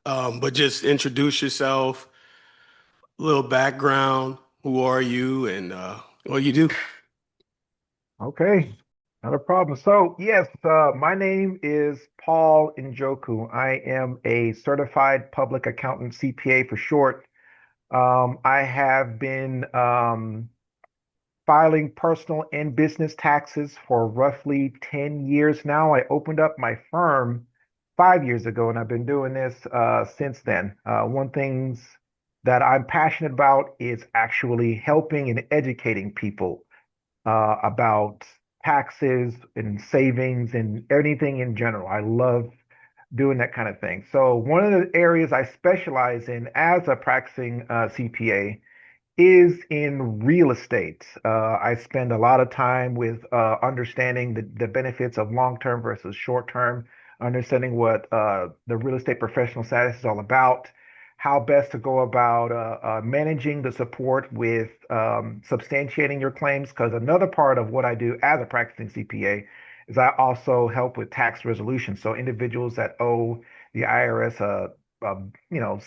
But just introduce yourself, a little background. Who are you and what you do? Okay, not a problem. So, yes, my name is Paul Njoku. I am a certified public accountant, CPA for short. I have been filing personal and business taxes for roughly 10 years now. I opened up my firm 5 years ago, and I've been doing this since then. One things that I'm passionate about is actually helping and educating people about taxes and savings and anything in general. I love doing that kind of thing. So one of the areas I specialize in as a practicing CPA is in real estate. I spend a lot of time with understanding the benefits of long-term versus short-term, understanding what the real estate professional status is all about, how best to go about managing the support with substantiating your claims. Because another part of what I do as a practicing CPA is I also help with tax resolution. So individuals that owe the IRS you know,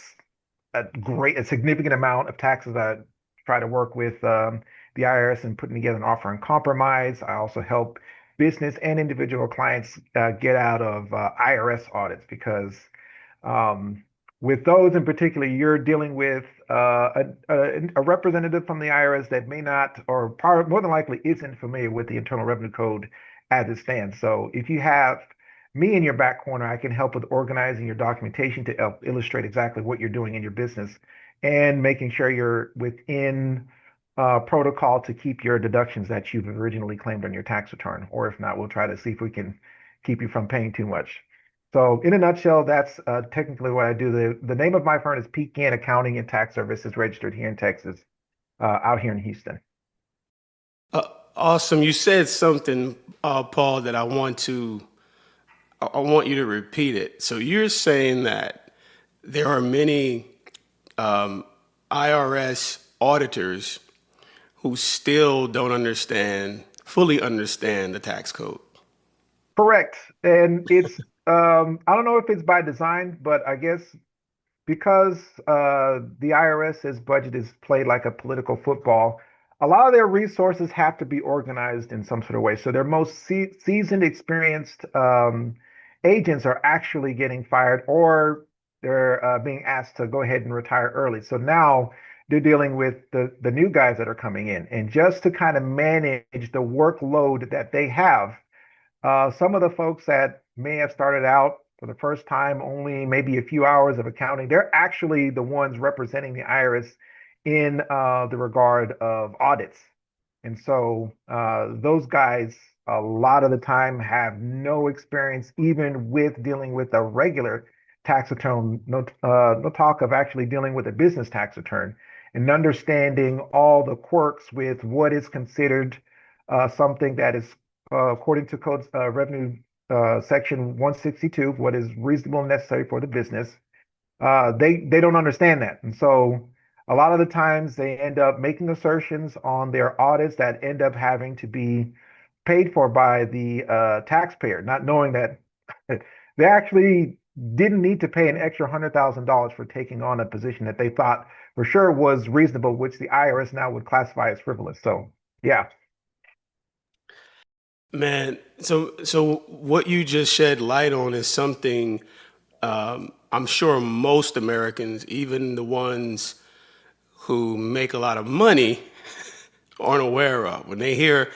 a significant amount of taxes. I try to work with the IRS and putting together an offer and compromise. I also help business and individual clients get out of IRS audits because um, with those in particular, you're dealing with a representative from the IRS that may not, or more than likely isn't familiar with the Internal Revenue Code as it stands. So if you have me in your back corner, I can help with organizing your documentation to help illustrate exactly what you're doing in your business and making sure you're within protocol to keep your deductions that you've originally claimed on your tax return. Or if not, we'll try to see if we can keep you from paying too much. So, in a nutshell, that's technically what I do. The name of my firm is Pecan Accounting and Tax Services, registered here in Texas, out here in Houston. Uh, awesome. You said something, Paul, that I want you to repeat it. So you're saying that there are many um, IRS auditors who still don't fully understand the tax code. Correct. And it's, I don't know if it's by design, but I guess because the IRS's budget is played like a political football, a lot of their resources have to be organized in some sort of way. So their most seasoned, experienced agents are actually getting fired, or they're being asked to go ahead and retire early. So now they're dealing with the new guys that are coming in, and just to kind of manage the workload that they have, some of the folks that may have started out for the first time, only maybe a few hours of accounting, they're actually the ones representing the IRS in the regard of audits. And so those guys, a lot of the time, have no experience even with dealing with a regular tax return, no talk of actually dealing with a business tax return and understanding all the quirks with what is considered something that is according to Code Revenue Section 162, what is reasonable and necessary for the business. They don't understand that, and so a lot of the times they end up making assertions on their audits that end up having to be paid for by the taxpayer, not knowing that they actually didn't need to pay an extra $100,000 for taking on a position that they thought for sure was reasonable, which the IRS now would classify as frivolous. So, yeah. Man, so what you just shed light on is something I'm sure most Americans, even the ones who make a lot of money, aren't aware of. When they hear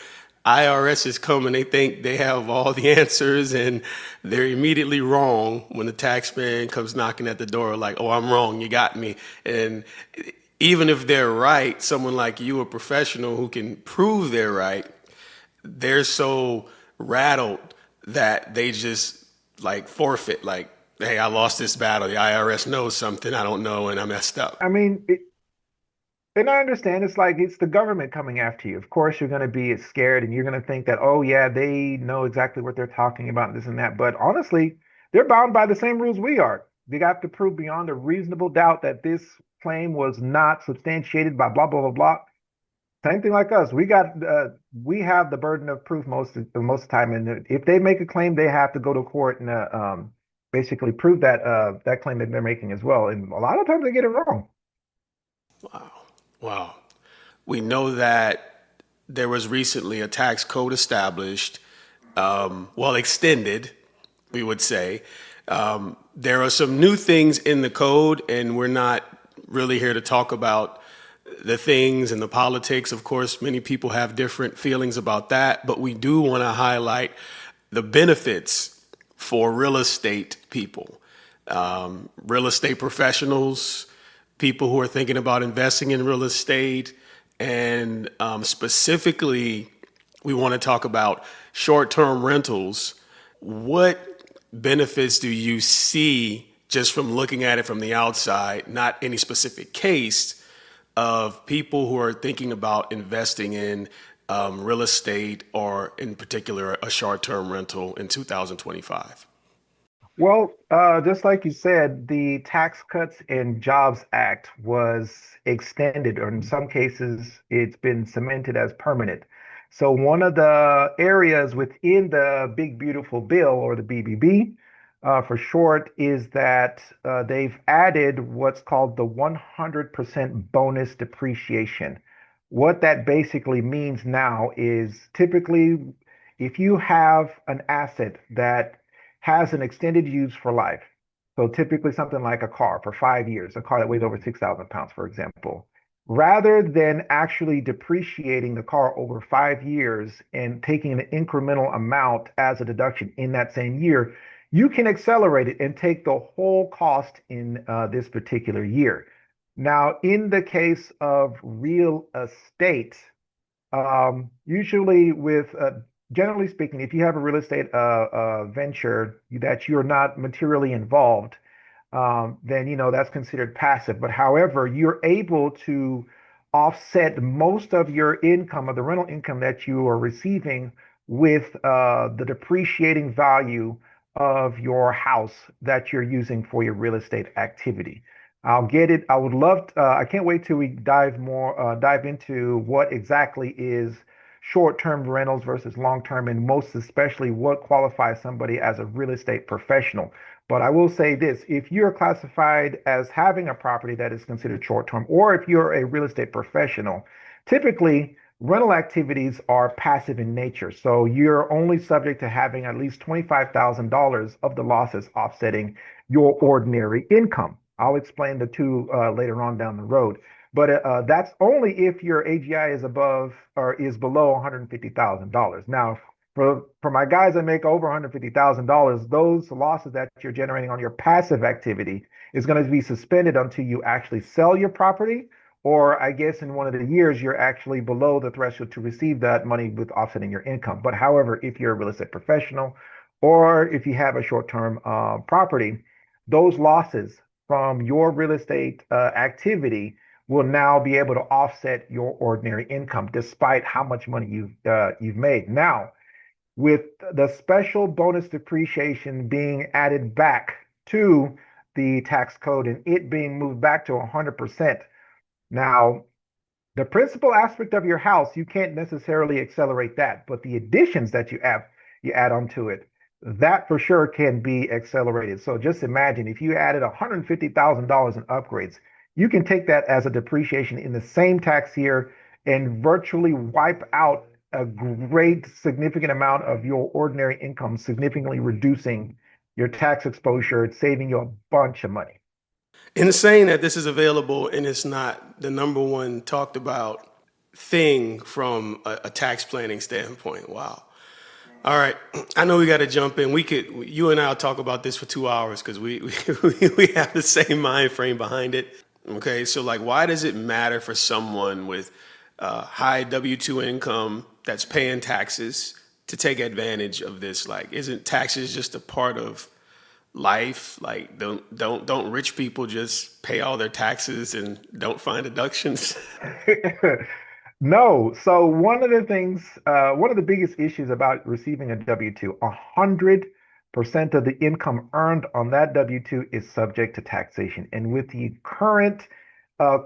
IRS is coming, they think they have all the answers and they're immediately wrong when the taxman comes knocking at the door like, oh, I'm wrong, you got me. And even if they're right, someone like you, a professional who can prove they're right, they're so rattled that they just like forfeit, like, hey, I lost this battle. The IRS knows something I don't know and I messed I up. mean, and I understand it's like it's the government coming after you. Of course, you're going to be scared and you're going to think that, oh, yeah, they know exactly what they're talking about, this and that. But honestly, they're bound by the same rules we are. They got to prove beyond a reasonable doubt that this claim was not substantiated by blah, blah, blah, blah. Same thing like us. We have the burden of proof most of the time. And if they make a claim, they have to go to court and basically prove that claim that they're making as well. And a lot of times they get it wrong. Wow. Wow. We know that there was recently a tax code established, well, extended, we would say. There are some new things in the code, and we're not really here to talk about the things and the politics. Of course, many people have different feelings about that, but we do want to highlight the benefits for real estate people, real estate professionals, people who are thinking about investing in real estate, and specifically, we want to talk about short term rentals. What benefits do you see just from looking at it from the outside, not any specific case, of people who are thinking about investing in real estate or, in particular, a short term rental in 2025? Well, just like you said, the Tax Cuts and Jobs Act was extended, or in some cases, it's been cemented as permanent. So, one of the areas within the Big Beautiful Bill, or the BBB for short, is that they've added what's called the 100% bonus depreciation. What that basically means now is typically if you have an asset that has an extended use for life. So typically something like a car for 5 years, a car that weighs over 6,000 pounds, for example. Rather than actually depreciating the car over 5 years and taking an incremental amount as a deduction in that same year, you can accelerate it and take the whole cost in this particular year. Now, in the case of real estate, usually with generally speaking, if you have a real estate venture that you're not materially involved, then that's considered passive. But however, you're able to offset most of your income, of the rental income that you are receiving, with the depreciating value of your house that you're using for your real estate activity. I'll get it. I would love I can't wait till we dive into what exactly is short-term rentals versus long-term, and most especially what qualifies somebody as a real estate professional. But I will say this, if you're classified as having a property that is considered short-term, or if you're a real estate professional, typically rental activities are passive in nature. So you're only subject to having at least $25,000 of the losses offsetting your ordinary income. I'll explain the two later on down the road. But that's only if your AGI is above or is below $150,000. Now, for my guys that make over $150,000, those losses that you're generating on your passive activity is going to be suspended until you actually sell your property, or I guess in one of the years you're actually below the threshold to receive that money with offsetting your income. But however, if you're a real estate professional or if you have a short-term property, those losses from your real estate activity will now be able to offset your ordinary income despite how much money you've made. Now, with the special bonus depreciation being added back to the tax code and it being moved back to 100%. Now, the principal aspect of your house, you can't necessarily accelerate that, but the additions that you add onto it, that for sure can be accelerated. So just imagine if you added $150,000 in upgrades, you can take that as a depreciation in the same tax year and virtually wipe out a great significant amount of your ordinary income, significantly reducing your tax exposure, saving you a bunch of money. In saying that this is available and it's not the number one talked about thing from a tax planning standpoint. Wow. All right. I know we got to jump in. You and I will talk about this for 2 hours because we have the same mind frame behind it. Okay. So, like, why does it matter for someone with high W-2 income that's paying taxes to take advantage of this? Like, isn't taxes just a part of life? Like, don't rich people just pay all their taxes and don't find deductions? No. So one of the biggest issues about receiving a W-2, 100% of the income earned on that W-2 is subject to taxation. And with the current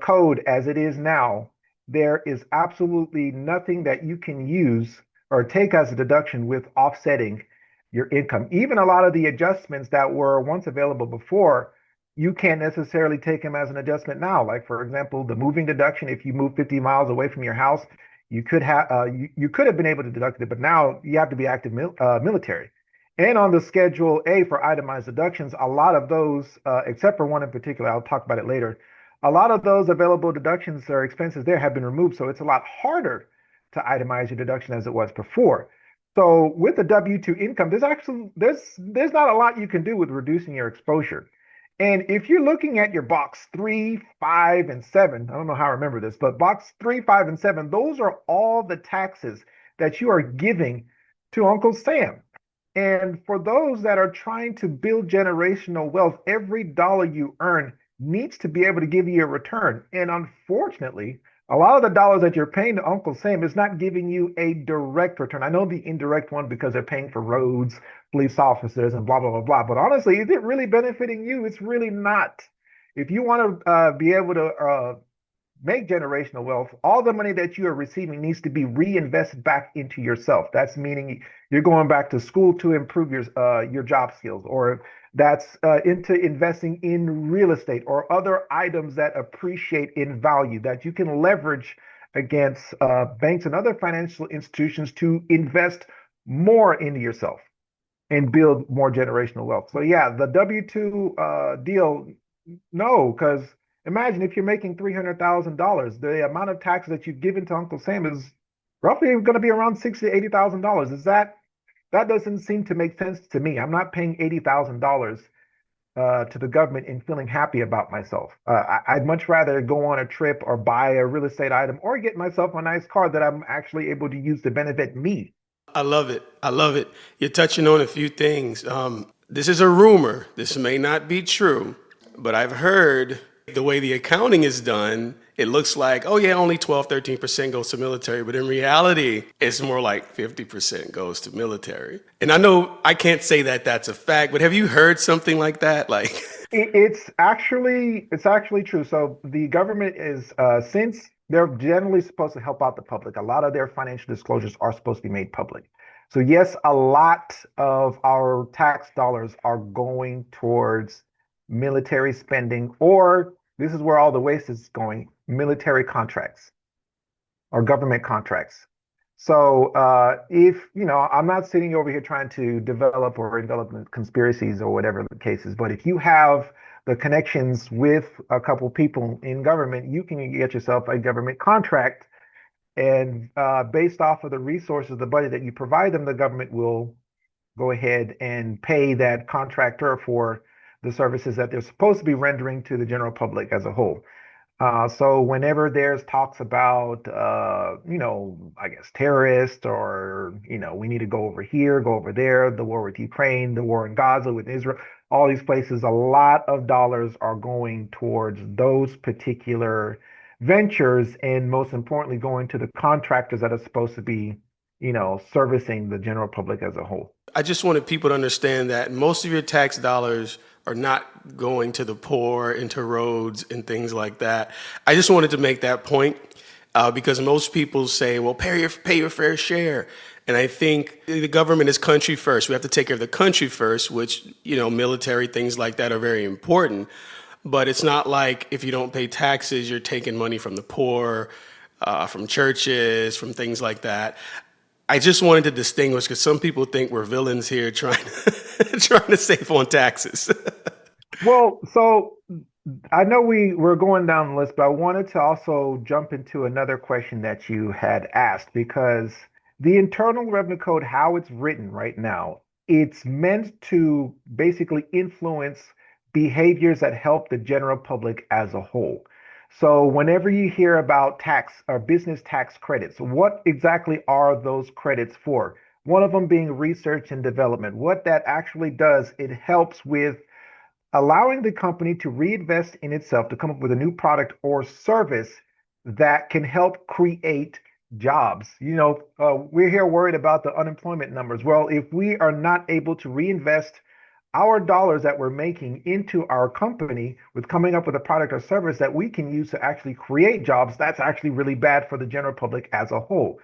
code as it is now, there is absolutely nothing that you can use or take as a deduction with offsetting your income. Even a lot of the adjustments that were once available before, you can't necessarily take them as an adjustment now. Like for example, the moving deduction, if you move 50 miles away from your house, you could have been able to deduct it, but now you have to be active military. And on the Schedule A for itemized deductions, a lot of those, except for one in particular, I'll talk about it later. A lot of those available deductions or expenses there have been removed, so it's a lot harder to itemize your deduction as it was before. So with the W-2 income, there's not a lot you can do with reducing your exposure. And if you're looking at your box 3, 5, and 7, I don't know how I remember this, but box 3, 5, and 7, those are all the taxes that you are giving to Uncle Sam. And for those that are trying to build generational wealth, every dollar you earn needs to be able to give you a return. And unfortunately, a lot of the dollars that you're paying to Uncle Sam is not giving you a direct return. I know the indirect one because they're paying for roads, police officers, and blah, blah, blah, blah. But honestly, is it really benefiting you? It's really not. If you want to be able to make generational wealth, all the money that you are receiving needs to be reinvested back into yourself. That's meaning you're going back to school to improve your job skills, or that's into investing in real estate or other items that appreciate in value that you can leverage against banks and other financial institutions to invest more into yourself and build more generational wealth. So yeah, the W-2 deal, no, because imagine if you're making $300,000, the amount of taxes that you've given to Uncle Sam is roughly going to be around $60,000 to $80,000. That doesn't seem to make sense to me. I'm not paying $80,000 to the government and feeling happy about myself. I'd much rather go on a trip or buy a real estate item or get myself a nice car that I'm actually able to use to benefit me. I love it. I love it. You're touching on a few things. This is a rumor. This may not be true, but I've heard the way the accounting is done, it looks like, oh yeah, only 12, 13% goes to military. But in reality, it's more like 50% goes to military. And I know I can't say that that's a fact, but have you heard something like that? Like, It's actually true. So the government is since they're generally supposed to help out the public, a lot of their financial disclosures are supposed to be made public. So yes, a lot of our tax dollars are going towards military spending, or this is where all the waste is going, military contracts or government contracts. So if I'm not sitting over here trying to develop or envelop conspiracies or whatever the case is, but if you have the connections with a couple people in government, you can get yourself a government contract, and based off of the resources, the budget that you provide them, the government will go ahead and pay that contractor for the services that they're supposed to be rendering to the general public as a whole. So whenever there's talks about, I guess terrorists, or, we need to go over here, go over there, the war with Ukraine, the war in Gaza with Israel, all these places, a lot of dollars are going towards those particular ventures, and most importantly, going to the contractors that are supposed to be, servicing the general public as a whole. I just wanted people to understand that most of your tax dollars are not going to the poor, into roads and things like that. I just wanted to make that point because most people say, well, pay your fair share. And I think the government is country first. We have to take care of the country first, which, military things like that are very important. But it's not like if you don't pay taxes, you're taking money from the poor, from churches, from things like that. I just wanted to distinguish because some people think we're villains here trying trying to save on taxes. Well, so I know we're going down the list, but I wanted to also jump into another question that you had asked, because the Internal Revenue Code, how it's written right now, it's meant to basically influence behaviors that help the general public as a whole. So whenever you hear about tax or business tax credits, what exactly are those credits for? One of them being research and development. What that actually does, it helps with allowing the company to reinvest in itself to come up with a new product or service that can help create jobs. We're here worried about the unemployment numbers. Well, if we are not able to reinvest our dollars that we're making into our company with coming up with a product or service that we can use to actually create jobs, that's actually really bad for the general public as a whole.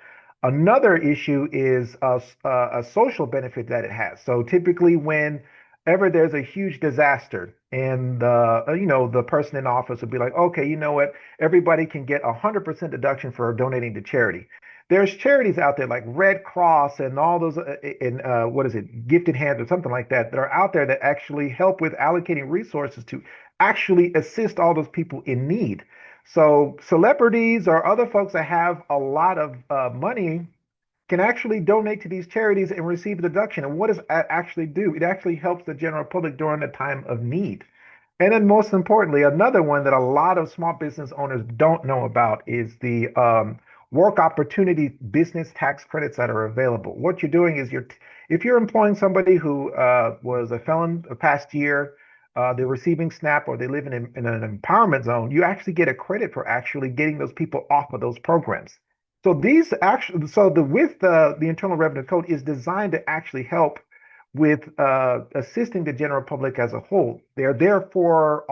Another issue is a social benefit that it has. So typically, whenever there's a huge disaster, and the person in office would be like, okay, you know what, everybody can get 100% deduction for donating to charity. There's charities out there like Red Cross and all those, and what is it, Gifted Hands or something like that, that are out there that actually help with allocating resources to actually assist all those people in need. So celebrities or other folks that have a lot of money can actually donate to these charities and receive a deduction. And what does that actually do? It actually helps the general public during a time of need. And then, most importantly, another one that a lot of small business owners don't know about is the work opportunity business tax credits that are available. What you're doing is if you're employing somebody who was a felon the past year, they're receiving SNAP or they live in an empowerment zone, you actually get a credit for actually getting those people off of those programs. So these actually, so the with the Internal Revenue Code is designed to actually help with assisting the general public as a whole. They're there for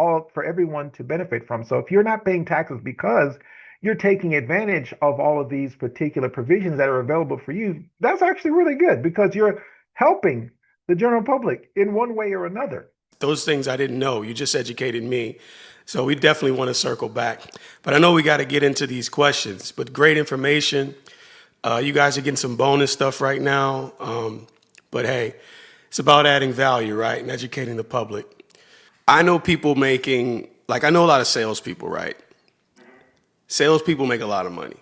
everyone to benefit from. So if you're not paying taxes because you're taking advantage of all of these particular provisions that are available for you, that's actually really good because you're helping the general public in one way or another. Those things I didn't know. You just educated me. So we definitely want to circle back. But I know we got to get into these questions. But great information. You guys are getting some bonus stuff right now. But hey, it's about adding value, right? And educating the public. I know people making, like, I know a lot of salespeople, right? Salespeople make a lot of money.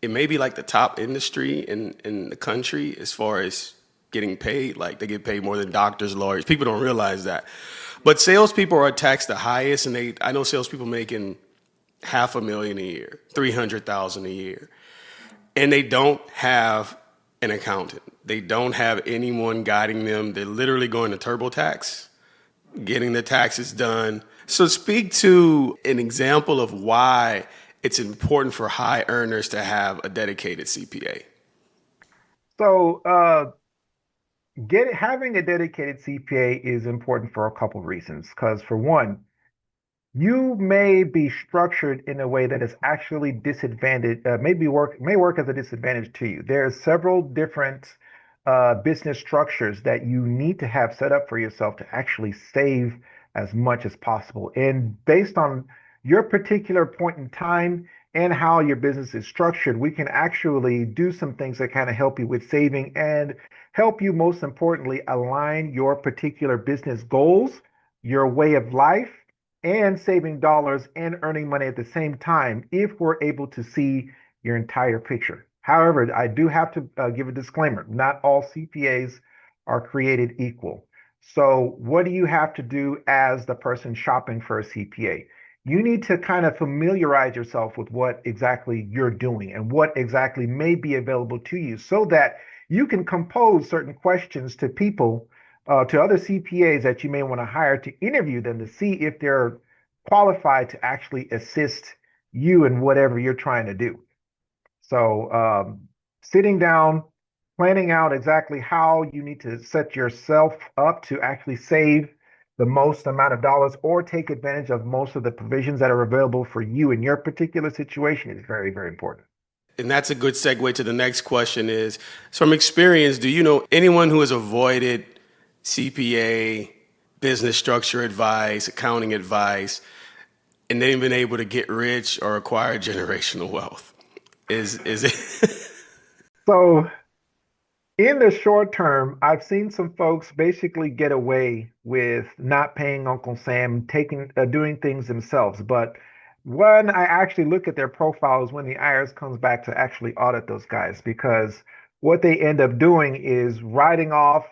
It may be like the top industry in the country as far as getting paid. Like they get paid more than doctors, lawyers. People don't realize that. But salespeople are taxed the highest, and I know salespeople making 500,000 a year, 300,000 a year, and they don't have an accountant. They don't have anyone guiding them. They're literally going to TurboTax, getting the taxes done. So speak to an example of why it's important for high earners to have a dedicated CPA. So having a dedicated CPA is important for a couple of reasons. Because for one, you may be structured in a way that is actually disadvantaged, may work as a disadvantage to you. There are several different business structures that you need to have set up for yourself to actually save as much as possible. And based on your particular point in time and how your business is structured, we can actually do some things that kind of help you with saving and help you, most importantly, align your particular business goals, your way of life and saving dollars and earning money at the same time if we're able to see your entire picture. However, I do have to give a disclaimer. Not all CPAs are created equal. So, what do you have to do as the person shopping for a CPA? You need to kind of familiarize yourself with what exactly you're doing and what exactly may be available to you so that you can compose certain questions to people to other CPAs that you may want to hire to interview them to see if they're qualified to actually assist you in whatever you're trying to do. So, sitting down, planning out exactly how you need to set yourself up to actually save the most amount of dollars or take advantage of most of the provisions that are available for you in your particular situation is very, very important. And that's a good segue to the next question is, from experience, do you know anyone who has avoided CPA, business structure advice, accounting advice, and they've been able to get rich or acquire generational wealth? Is it? So, in the short term, I've seen some folks basically get away with not paying Uncle Sam, doing things themselves. But when I actually look at their profiles, when the IRS comes back to actually audit those guys, because what they end up doing is writing off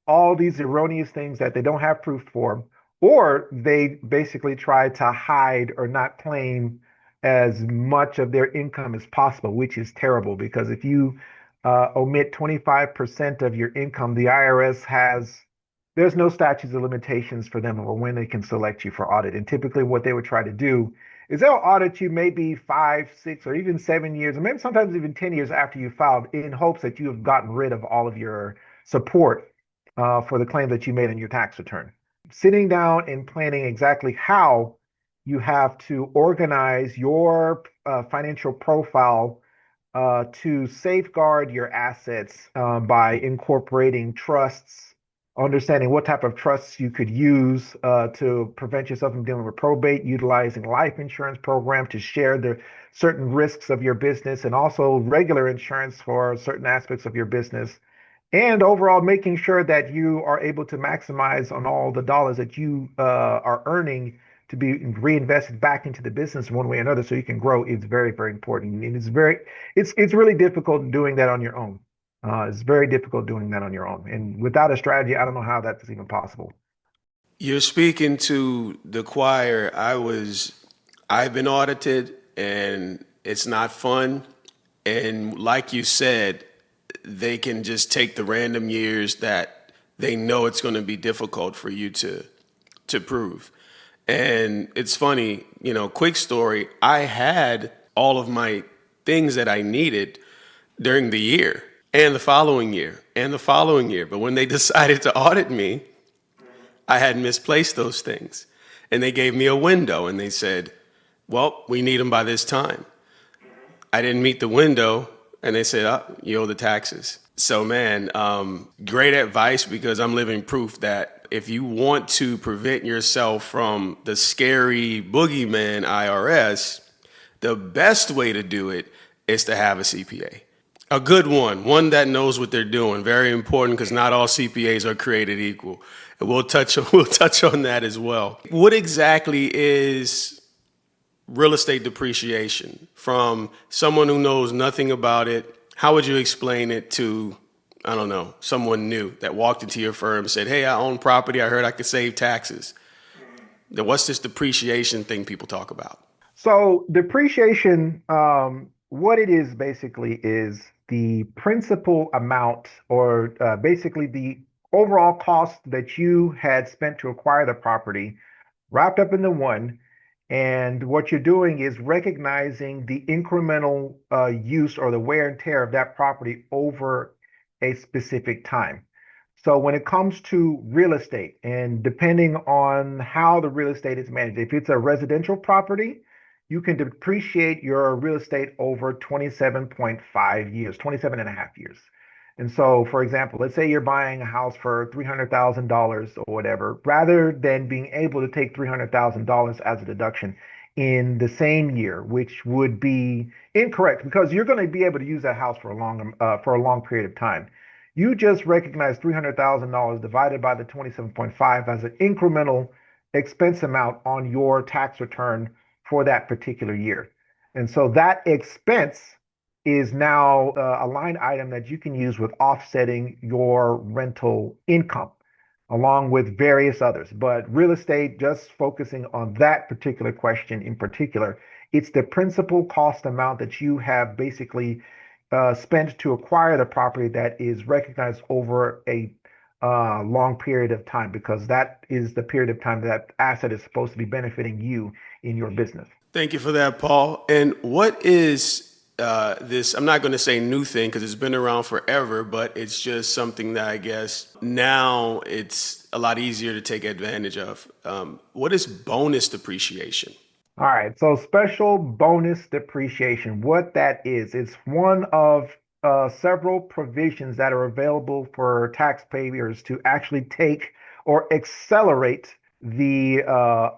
all these erroneous things that they don't have proof for, or they basically try to hide or not claim as much of their income as possible, which is terrible because if you omit 25% of your income, the IRS there's no statutes of limitations for them or when they can select you for audit. And typically, what they would try to do is they'll audit you maybe 5, 6, or even 7 years, or maybe sometimes even 10 years after you filed in hopes that you have gotten rid of all of your support for the claim that you made on your tax return. Sitting down and planning exactly how you have to organize your financial profile to safeguard your assets by incorporating trusts, understanding what type of trusts you could use to prevent yourself from dealing with probate, utilizing life insurance program to share the certain risks of your business, and also regular insurance for certain aspects of your business, and overall making sure that you are able to maximize on all the dollars that you are earning to be reinvested back into the business one way or another so you can grow is very, very important. And it's really difficult doing that on your own. It's very difficult doing that on your own. And without a strategy, I don't know how that's even possible. You're speaking to the choir. I've been audited and it's not fun. And like you said, they can just take the random years that they know it's going to be difficult for you to prove. And it's funny, quick story. I had all of my things that I needed during the year and the following year and the following year. But when they decided to audit me, I had misplaced those things. And they gave me a window and they said, well, we need them by this time. I didn't meet the window and they said, you owe the taxes. So, man, great advice because I'm living proof that if you want to prevent yourself from the scary boogeyman IRS, the best way to do it is to have a CPA. A good one that knows what they're doing. Very important because not all CPAs are created equal. And we'll touch on that as well. What exactly is real estate depreciation from someone who knows nothing about it? How would you explain it to, I don't know, someone new that walked into your firm and said, hey, I own property. I heard I could save taxes. Then what's this depreciation thing people talk about? So depreciation, what it is basically is the principal amount or basically the overall cost that you had spent to acquire the property wrapped up into one. And what you're doing is recognizing the incremental use or the wear and tear of that property over a specific time. So when it comes to real estate, and depending on how the real estate is managed, if it's a residential property, you can depreciate your real estate over 27.5 years, 27 and a half years. And so, for example, let's say you're buying a house for $300,000 or whatever, rather than being able to take $300,000 as a deduction in the same year, which would be incorrect because you're going to be able to use that house for a long period of time. You just recognize $300,000 divided by the 27.5 as an incremental expense amount on your tax return for that particular year. And so that expense is now a line item that you can use with offsetting your rental income along with various others. But real estate, just focusing on that particular question in particular, it's the principal cost amount that you have basically spent to acquire the property that is recognized over a long period of time because that is the period of time that asset is supposed to be benefiting you in your business. Thank you for that, Paul. And what is this? I'm not going to say new thing because it's been around forever, but it's just something that I guess now it's a lot easier to take advantage of. What is bonus depreciation? All right, so special bonus depreciation, what that is, it's one of several provisions that are available for taxpayers to actually take or accelerate the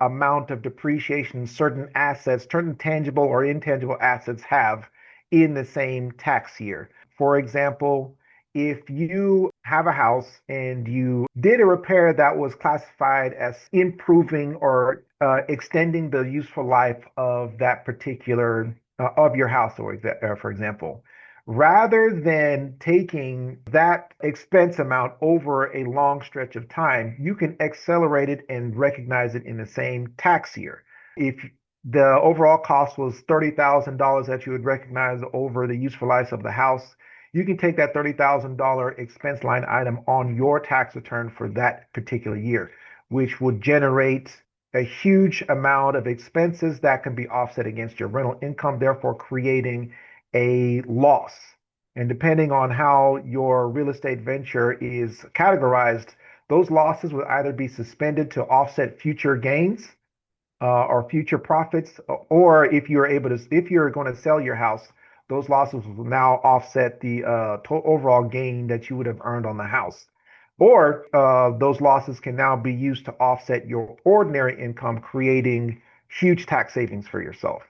amount of depreciation certain assets, certain tangible or intangible assets have in the same tax year. For example, if you have a house and you did a repair that was classified as improving or extending the useful life of that particular of your house, for example, rather than taking that expense amount over a long stretch of time, you can accelerate it and recognize it in the same tax year. If the overall cost was $30,000 that you would recognize over the useful life of the house, you can take that $30,000 expense line item on your tax return for that particular year, which would generate a huge amount of expenses that can be offset against your rental income, therefore creating a loss. And depending on how your real estate venture is categorized, those losses will either be suspended to offset future gains or future profits, or if you're going to sell your house those losses will now offset the overall gain that you would have earned on the house. Or those losses can now be used to offset your ordinary income, creating huge tax savings for yourself.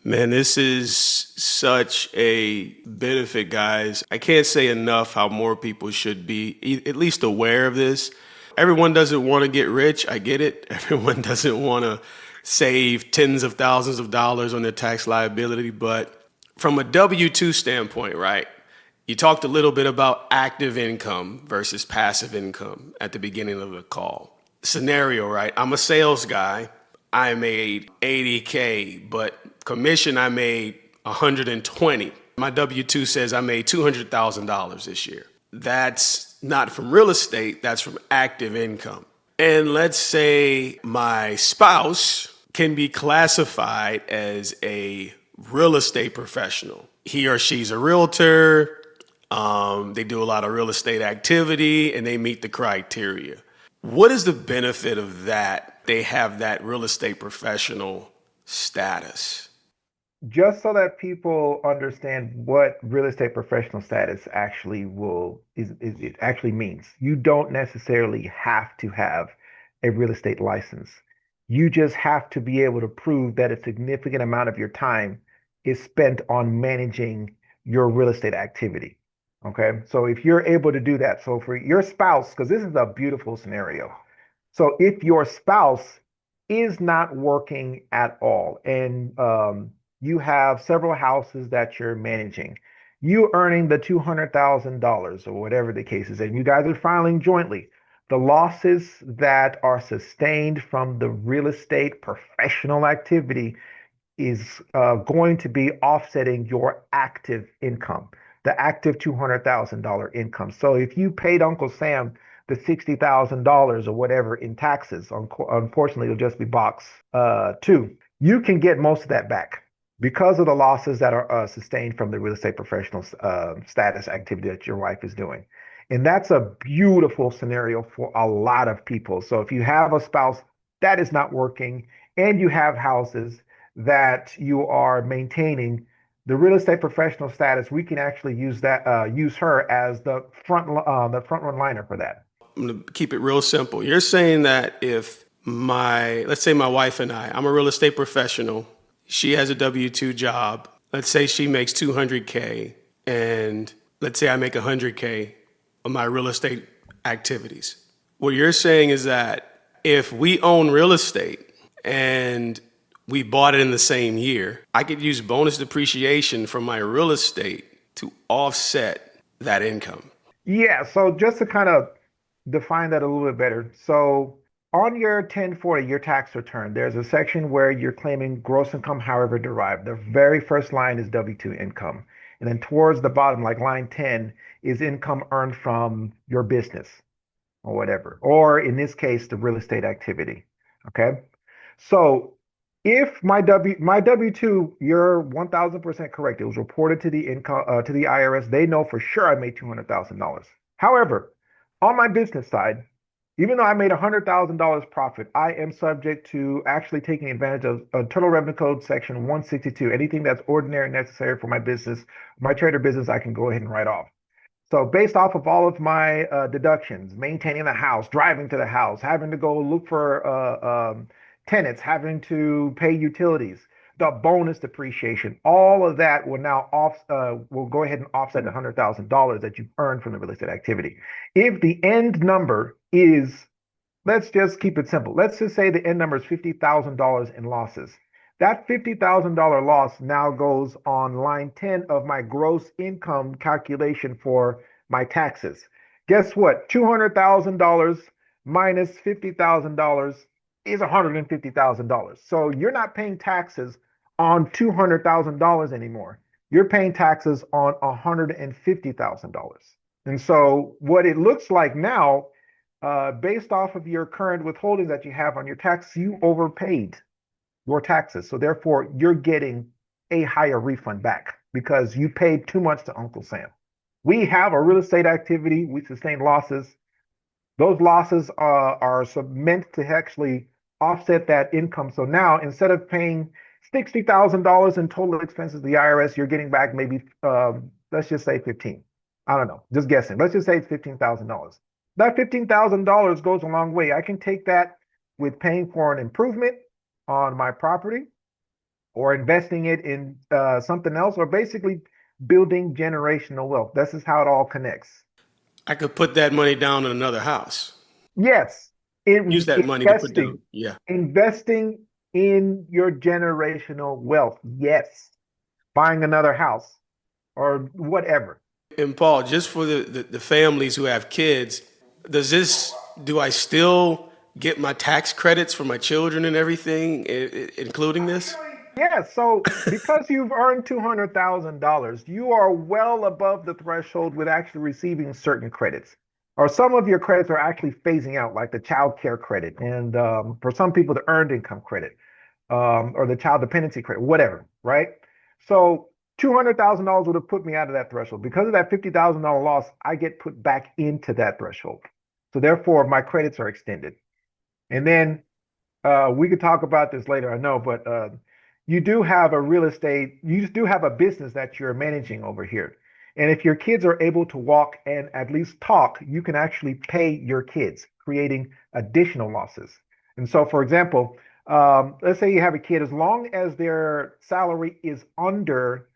Man, this is such a benefit, guys. I can't say enough how more people should be at least aware of this. Everyone doesn't want to get rich. I get it. Everyone doesn't want to save tens of thousands of dollars on their tax liability. But from a W 2 standpoint, right? You talked a little bit about active income versus passive income at the beginning of the call. Scenario, right? I'm a sales guy. I made 80K, but commission I made 120. My W-2 says I made $200,000 this year. That's not from real estate, that's from active income. And let's say my spouse can be classified as a real estate professional. He or she's a realtor, they do a lot of real estate activity, and they meet the criteria. What is the benefit of that? They have that real estate professional status. Just so that people understand what real estate professional status actually is it actually means. You don't necessarily have to have a real estate license. You just have to be able to prove that a significant amount of your time is spent on managing your real estate activity. Okay. So if you're able to do that, so for your spouse, because this is a beautiful scenario. So if your spouse is not working at all and you have several houses that you're managing, you earning the $200,000 or whatever the case is, and you guys are filing jointly, the losses that are sustained from the real estate professional activity is going to be offsetting your active income, the active $200,000 income. So if you paid Uncle Sam the $60,000 or whatever in taxes, unfortunately, it'll just be box two. You can get most of that back because of the losses that are sustained from the real estate professional status activity that your wife is doing. And that's a beautiful scenario for a lot of people. So if you have a spouse that is not working and you have houses that you are maintaining, the real estate professional status, we can actually use her as the front run liner for that. I'm going to keep it real simple. You're saying that if let's say my wife and I'm a real estate professional, she has a W-2 job, let's say she makes 200K, and let's say I make 100K on my real estate activities. What you're saying is that if we own real estate and we bought it in the same year, I could use bonus depreciation from my real estate to offset that income. Yeah, so just to kind of define that a little bit better. So on your 1040, your tax return, there's a section where you're claiming gross income, however derived. The very first line is W-2 income. And then towards the bottom, like line 10, is income earned from your business or whatever, or in this case, the real estate activity. Okay. So if my W-2, you're 1000% correct. It was reported to the income to the IRS. They know for sure I made $200,000. However, on my business side, even though I made $100,000 profit, I am subject to actually taking advantage of Internal Revenue Code Section 162. Anything that's ordinary and necessary for my business, my trader business, I can go ahead and write off. So based off of all of my deductions, maintaining the house, driving to the house, having to go look for tenants, having to pay utilities, the bonus depreciation, all of that will now will go ahead and offset the $100,000 that you've earned from the real estate activity. If the end number is, let's just keep it simple. Let's just say the end number is $50,000 in losses. That $50,000 loss now goes on line 10 of my gross income calculation for my taxes. Guess what? $200,000 minus $50,000 is $150,000. So you're not paying taxes on $200,000 anymore. You're paying taxes on $150,000. And so what it looks like now, based off of your current withholding that you have on your taxes, you overpaid your taxes. So therefore, you're getting a higher refund back because you paid too much to Uncle Sam. We have a real estate activity. We sustain losses. Those losses are meant to actually offset that income. So now, instead of paying $60,000 in total expenses to the IRS, you're getting back maybe, let's just say 15. I don't know, just guessing. Let's just say it's $15,000. That $15,000 goes a long way. I can take that with paying for an improvement on my property or investing it in something else, or basically building generational wealth. This is how it all connects. I could put that money down in another house. Yes, Use that money to put down. investing, Yeah. investing in your generational wealth. Yes, buying another house or whatever. And Paul, just for the families who have kids, does this, do I still get my tax credits for my children and everything, including this? Yeah, so because you've earned $200,000, you are well above the threshold with actually receiving certain credits. Or some of your credits are actually phasing out, like the child care credit, and for some people, the earned income credit, or the child dependency credit, whatever, right? So $200,000 would have put me out of that threshold. Because of that $50,000 loss, I get put back into that threshold. So therefore, my credits are extended. And then we could talk about this later, I know, but you do have a real estate, you do have a business that you're managing over here. And if your kids are able to walk and at least talk, you can actually pay your kids, creating additional losses. And so, for example, let's say you have a kid, as long as their salary is under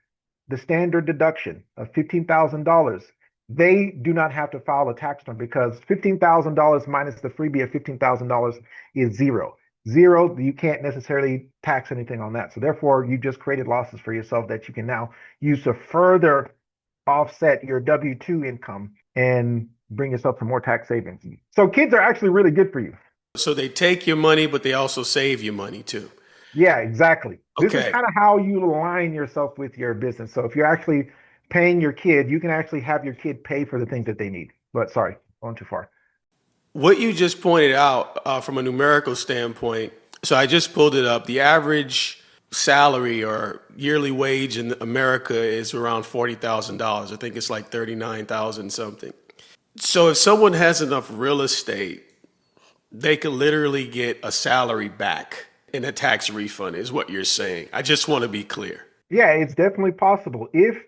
the standard deduction of $15,000, they do not have to file a tax return because $15,000 minus the freebie of $15,000 is zero. Zero, you can't necessarily tax anything on that. So therefore, you just created losses for yourself that you can now use to further offset your W-2 income and bring yourself to more tax savings. So kids are actually really good for you. So they take your money, but they also save you money too. Yeah, exactly. This is Okay. kind of how you align yourself with your business. So if you're actually paying your kid, you can actually have your kid pay for the things that they need. But sorry, going too far. What you just pointed out from a numerical standpoint, so I just pulled it up. The average salary or yearly wage in America is around $40,000. I think it's like 39,000 something. So if someone has enough real estate, they could literally get a salary back in a tax refund, is what you're saying. I just want to be clear. Yeah, it's definitely possible. If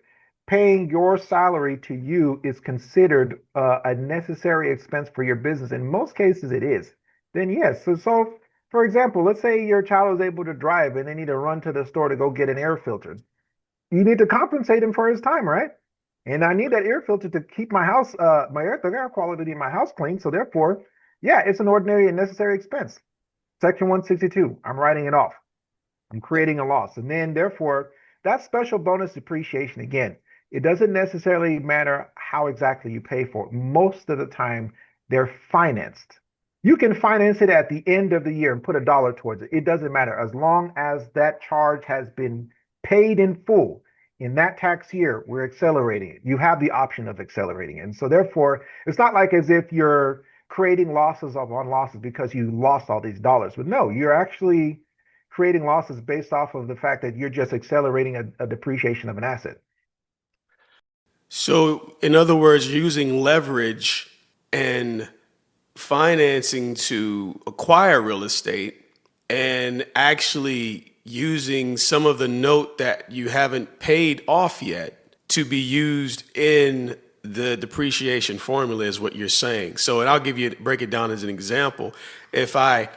paying your salary to you is considered a necessary expense for your business, in most cases it is, then yes. So for example, let's say your child is able to drive and they need to run to the store to go get an air filter. You need to compensate him for his time, right? And I need that air filter to keep my house, the air quality in my house clean. So therefore, yeah, it's an ordinary and necessary expense. Section 162, I'm writing it off. I'm creating a loss. And then therefore, that special bonus depreciation, again, it doesn't necessarily matter how exactly you pay for it. Most of the time, they're financed. You can finance it at the end of the year and put a dollar towards it. It doesn't matter as long as that charge has been paid in full. In that tax year, we're accelerating it. You have the option of accelerating it. And so therefore, it's not like as if you're creating losses on losses because you lost all these dollars. But no, you're actually creating losses based off of the fact that you're just accelerating a depreciation of an asset. So, in other words, you're using leverage and financing to acquire real estate and actually using some of the note that you haven't paid off yet to be used in the depreciation formula is what you're saying. So, and I'll give you, break it down as an example. If I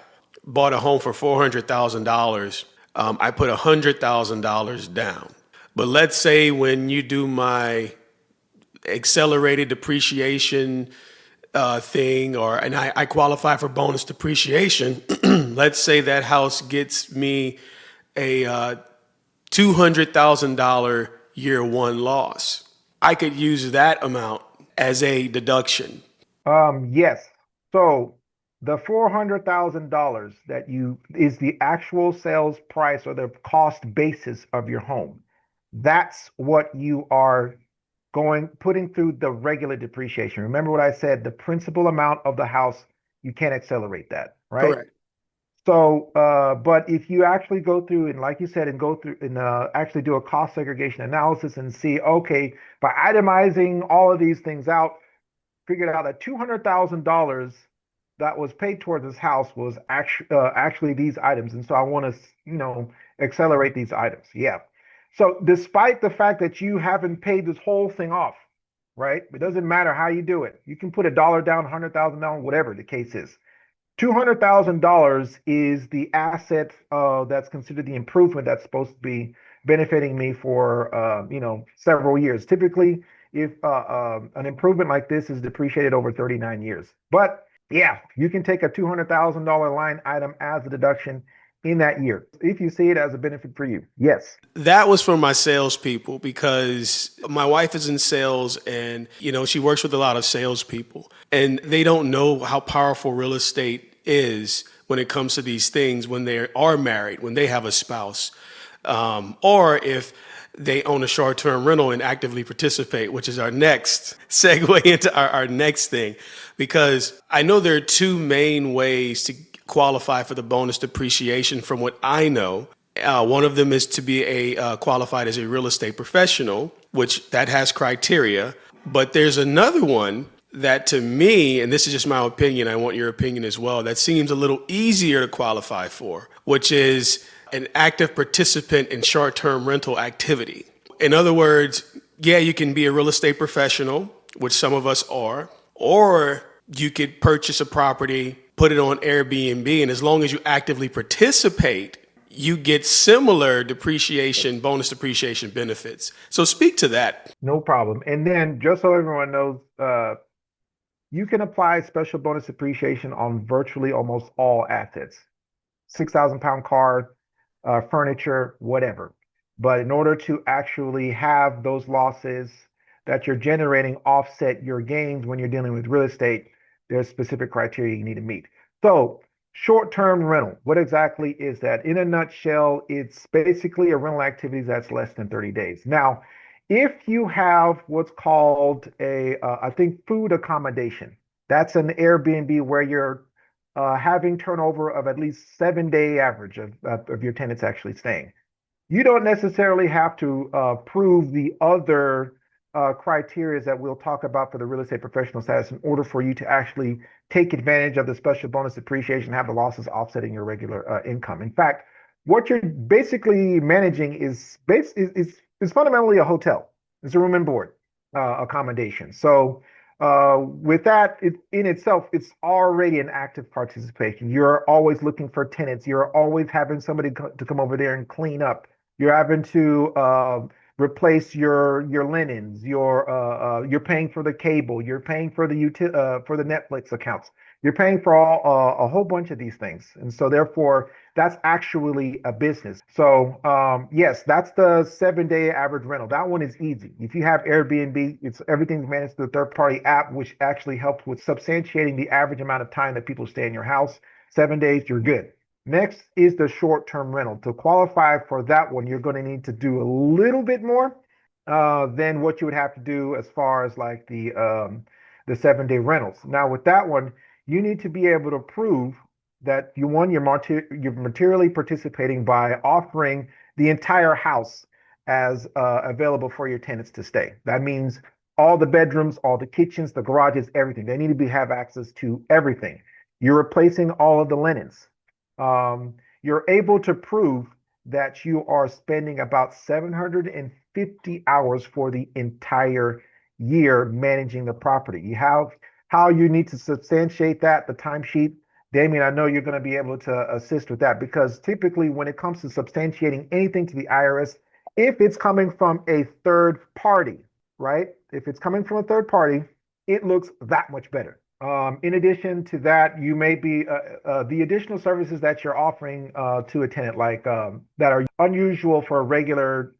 bought a home for $400,000, I put $100,000 down. But let's say when you do my accelerated depreciation thing, or and I qualify for bonus depreciation. Let's say that house gets me a $200,000 year one loss. I could use that amount as a deduction. Yes. So the $400,000 that you is the actual sales price or the cost basis of your home. That's what you are putting through the regular depreciation. Remember what I said, the principal amount of the house, you can't accelerate that, right? Correct. So, but if you actually go through and like you said, and go through and actually do a cost segregation analysis and see, okay, by itemizing all of these things out, figured out that $200,000 that was paid towards this house was actually these items. And so I want to, accelerate these items. Yeah. So despite the fact that you haven't paid this whole thing off, right? It doesn't matter how you do it. You can put $1 down, 100,000 down, whatever the case is. $200,000 is the asset that's considered the improvement that's supposed to be benefiting me for several years. Typically, if an improvement like this is depreciated over 39 years. But yeah, you can take a $200,000 line item as a deduction in that year if you see it as a benefit for you. Yes. That was for my salespeople because my wife is in sales and, she works with a lot of salespeople and they don't know how powerful real estate is when it comes to these things when they are married, when they have a spouse, or if they own a short-term rental and actively participate, which is our next segue into our next thing. Because I know there are two main ways to qualify for the bonus depreciation from what I know. One of them is to be qualified as a real estate professional, which that has criteria. But there's another one that to me, and this is just my opinion, I want your opinion as well, that seems a little easier to qualify for, which is an active participant in short-term rental activity. In other words, yeah, you can be a real estate professional, which some of us are, or you could purchase a property, put it on Airbnb, and as long as you actively participate, you get similar depreciation, bonus depreciation benefits. So speak to that. No problem. And then just so everyone knows, you can apply special bonus depreciation on virtually almost all assets. 6,000 pound car, furniture, whatever. But in order to actually have those losses that you're generating offset your gains when you're dealing with real estate, there's specific criteria you need to meet. So, short-term rental, what exactly is that? In a nutshell, it's basically a rental activity that's less than 30 days. Now, if you have what's called I think food accommodation, that's an Airbnb where you're having turnover of at least 7-day average of your tenants actually staying. You don't necessarily have to prove the other criteria that we'll talk about for the real estate professional status in order for you to actually take advantage of the special bonus depreciation, have the losses offsetting your regular income. In fact, what you're basically managing is fundamentally a hotel. It's a room and board accommodation. So with that, in itself, it's already an active participation. You're always looking for tenants. You're always having somebody to come over there and clean up. You're having to replace your linens. You're paying for the cable. You're paying for for the Netflix accounts. You're paying for a whole bunch of these things, and so therefore that's actually a business. So yes, that's the 7-day average rental. That one is easy. If you have Airbnb, it's everything's managed through a third-party app, which actually helps with substantiating the average amount of time that people stay in your house. 7 days, you're good. Next is the short-term rental. To qualify for that one, you're going to need to do a little bit more than what you would have to do as far as like the 7-day rentals. Now, with that one, you need to be able to prove that you're materially participating by offering the entire house as available for your tenants to stay. That means all the bedrooms, all the kitchens, the garages, everything. They need to have access to everything. You're replacing all of the linens. You're able to prove that you are spending about 750 hours for the entire year managing the property. You have how you need to substantiate that, the timesheet. Damien, I know you're going to be able to assist with that because typically when it comes to substantiating anything to the IRS, if it's coming from a third party, right? If it's coming from a third party, it looks that much better. In addition to that, you may be the additional services that you're offering to a tenant, like that are unusual for regular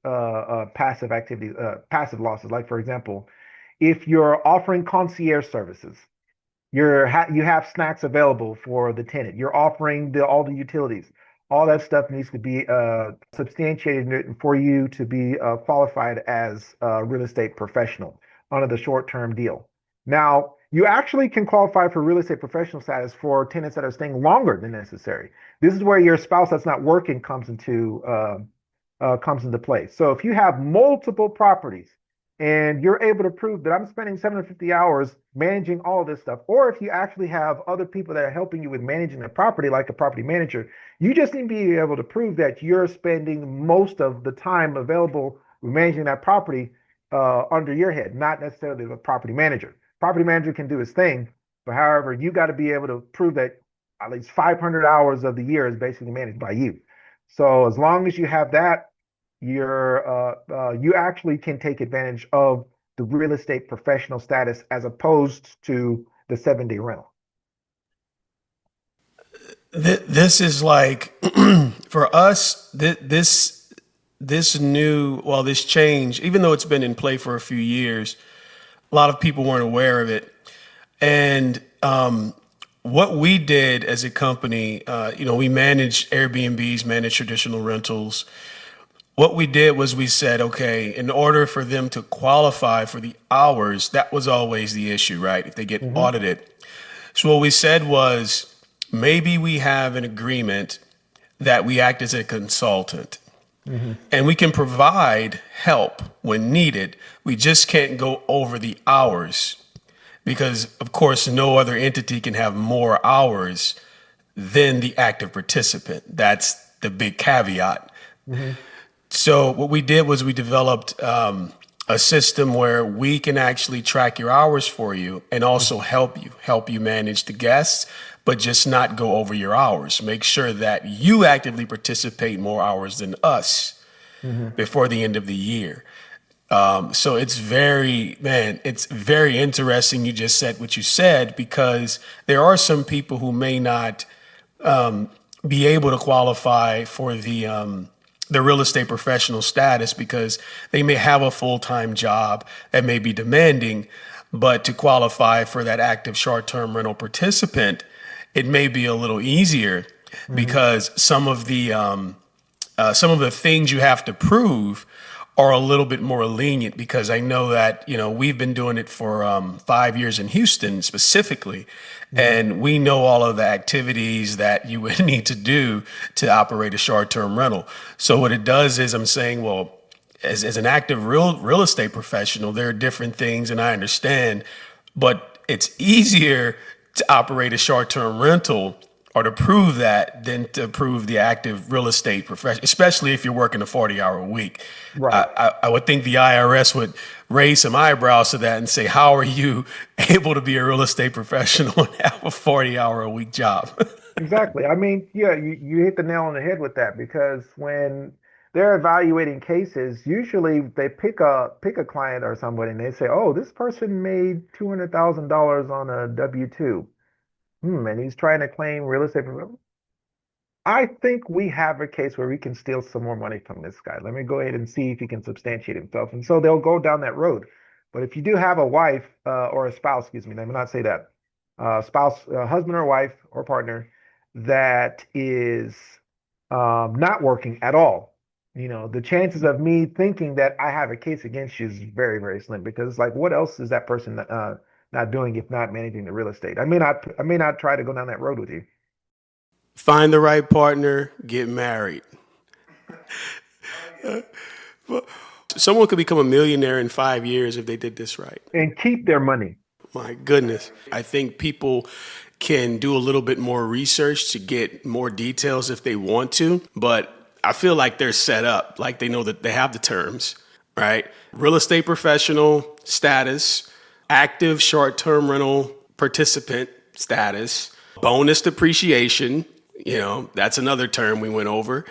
passive activities, passive losses. Like for example, if you're offering concierge services, you have snacks available for the tenant. You're offering all the utilities. All that stuff needs to be substantiated for you to be qualified as a real estate professional under the short-term deal. Now, you actually can qualify for real estate professional status for tenants that are staying longer than necessary. This is where your spouse that's not working comes into play. So if you have multiple properties and you're able to prove that I'm spending 750 hours managing all this stuff, or if you actually have other people that are helping you with managing the property, like a property manager, you just need to be able to prove that you're spending most of the time available with managing that property under your head, not necessarily the property manager. Property manager can do his thing, but however, you got to be able to prove that at least 500 hours of the year is basically managed by you. So as long as you have that, you actually can take advantage of the real estate professional status as opposed to the 7-day rental. This is like for us. This change, even though it's been in play for a few years, a lot of people weren't aware of it. And what we did as a company, we manage Airbnbs, manage traditional rentals. What we did was we said, okay, in order for them to qualify for the hours, that was always the issue, right? If they get Mm-hmm. audited. So what we said was maybe we have an agreement that we act as a consultant Mm-hmm. and we can provide help when needed. We just can't go over the hours because, of course, no other entity can have more hours than the active participant. That's the big caveat. Mm-hmm. So what we did was we developed a system where we can actually track your hours for you and also help you manage the guests, but just not go over your hours. Make sure that you actively participate more hours than us Mm-hmm. before the end of the year. So it's very interesting. You just said what you said because there are some people who may not be able to qualify for the real estate professional status because they may have a full-time job that may be demanding, but to qualify for that active short-term rental participant, it may be a little easier Mm-hmm. because some of the things you have to prove are a little bit more lenient because I know that, we've been doing it for 5 years in Houston specifically, Mm-hmm. and we know all of the activities that you would need to do to operate a short-term rental. So what it does is I'm saying, well, as an active real estate professional, there are different things, and I understand, but it's easier to operate a short-term rental or to prove that than to prove the active real estate profession, especially if you're working a 40-hour week. Right. I would think the IRS would raise some eyebrows to that and say, how are you able to be a real estate professional and have a 40-hour a week job? Exactly. I mean, yeah, you hit the nail on the head with that because when they're evaluating cases, usually they pick a client or somebody and they say, "Oh, this person made $200,000 on a W-2. And he's trying to claim real estate." I think we have a case where we can steal some more money from this guy. Let me go ahead and see if he can substantiate himself. And so they'll go down that road. But if you do have a wife or a spouse, excuse me, let me not say that, spouse, husband or wife or partner that is not working at all, the chances of me thinking that I have a case against you is very, very slim because it's like, what else is that person not doing if not managing the real estate? I may not try to go down that road with you. Find the right partner, get married. Someone could become a millionaire in 5 years if they did this right. And keep their money. My goodness. I think people can do a little bit more research to get more details if they want to, but I feel like they're set up, like they know that they have the terms, right? Real estate professional status, active short term rental participant status, bonus depreciation, that's another term we went over.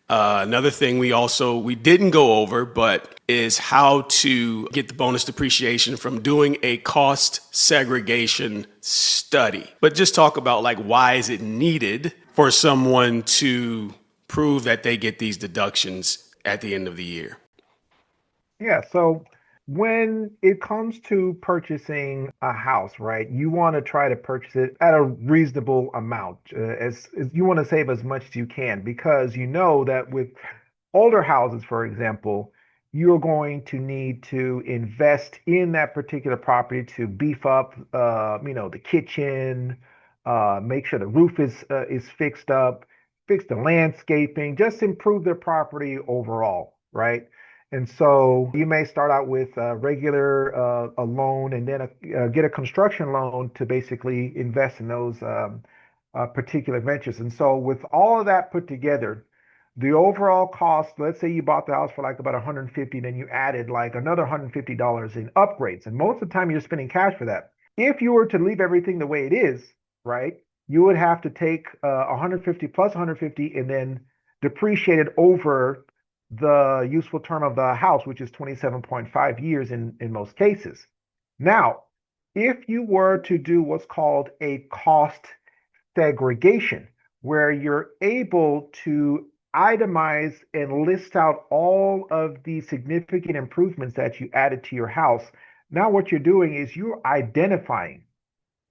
Another thing we didn't go over, but is how to get the bonus depreciation from doing a cost segregation study. But just talk about like why is it needed for someone to prove that they get these deductions at the end of the year. Yeah, so when it comes to purchasing a house, right, you want to try to purchase it at a reasonable amount. As you want to save as much as you can because you know that with older houses, for example, you're going to need to invest in that particular property to beef up, the kitchen, make sure the roof is fixed up, fix the landscaping, just improve the property overall, right? And so you may start out with a regular a loan and then get a construction loan to basically invest in those particular ventures. And so with all of that put together, the overall cost, let's say you bought the house for like about 150, then you added like another $150 in upgrades. And most of the time you're spending cash for that. If you were to leave everything the way it is, right, you would have to take 150 plus 150 and then depreciate it over the useful term of the house, which is 27.5 years in most cases. Now, if you were to do what's called a cost segregation, where you're able to itemize and list out all of the significant improvements that you added to your house, now what you're doing is you're identifying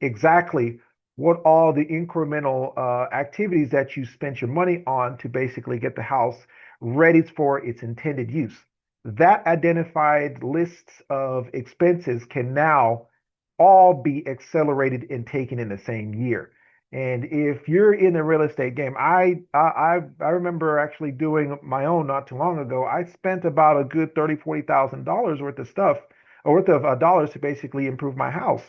exactly what all the incremental activities that you spent your money on to basically get the house ready for its intended use. That identified lists of expenses can now all be accelerated and taken in the same year. And if you're in the real estate game, I remember actually doing my own not too long ago. I spent about a good 30, $40,000 worth of stuff, or worth of dollars to basically improve my house.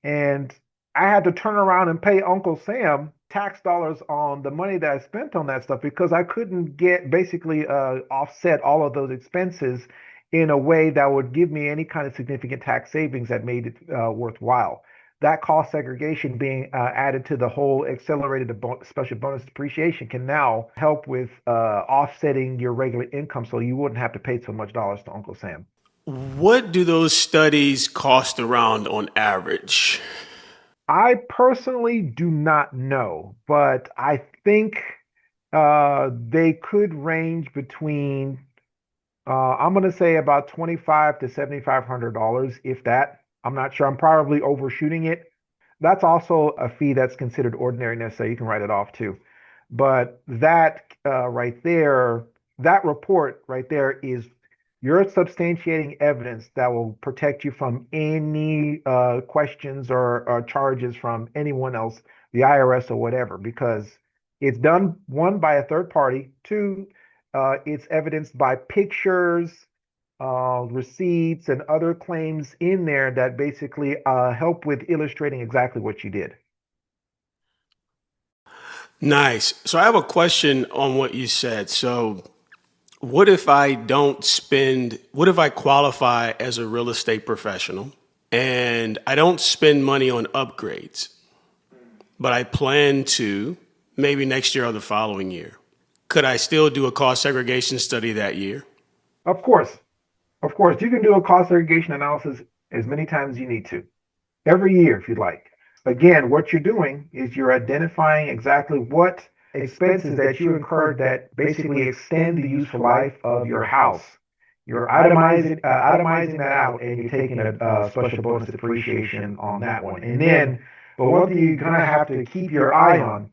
And I had to turn around and pay Uncle Sam tax dollars on the money that I spent on that stuff because I couldn't get basically offset all of those expenses in a way that would give me any kind of significant tax savings that made it worthwhile. That cost segregation being added to the whole accelerated special bonus depreciation can now help with offsetting your regular income so you wouldn't have to pay so much dollars to Uncle Sam. What do those studies cost around on average? I personally do not know, but I think they could range between I'm going to say about 25 to $7,500, if that. I'm not sure. I'm probably overshooting it. That's also a fee that's considered ordinary necessary. You can write it off too. But that right there, that report right there is you're substantiating evidence that will protect you from any questions or charges from anyone else, the IRS or whatever, because it's done, one, by a third party, two, it's evidenced by pictures, receipts, and other claims in there that basically help with illustrating exactly what you did. Nice. So I have a question on what you said. So what if I don't spend, what if I qualify as a real estate professional and I don't spend money on upgrades, but I plan to maybe next year or the following year? Could I still do a cost segregation study that year? Of course, of course, you can do a cost segregation analysis as many times as you need to, every year if you'd like. Again, what you're doing is you're identifying exactly what expenses that you incurred that basically extend the useful life of your house. You're itemizing that out, and you're taking a special bonus depreciation on that one. And then, but one thing you're gonna have to keep your eye on,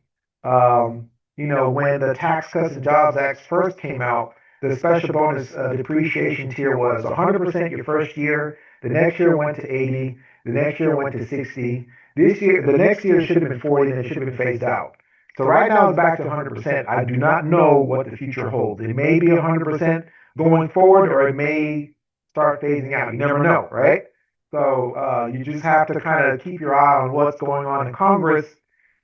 when the Tax Cuts and Jobs Act first came out, the special bonus depreciation tier was 100% your first year. The next year went to 80. The next year went to 60. This year, the next year should have been 40, and it should have been phased out. So right now it's back to 100%. I do not know what the future holds. It may be 100% going forward, or it may start phasing out. You never know, right? So you just have to kind of keep your eye on what's going on in Congress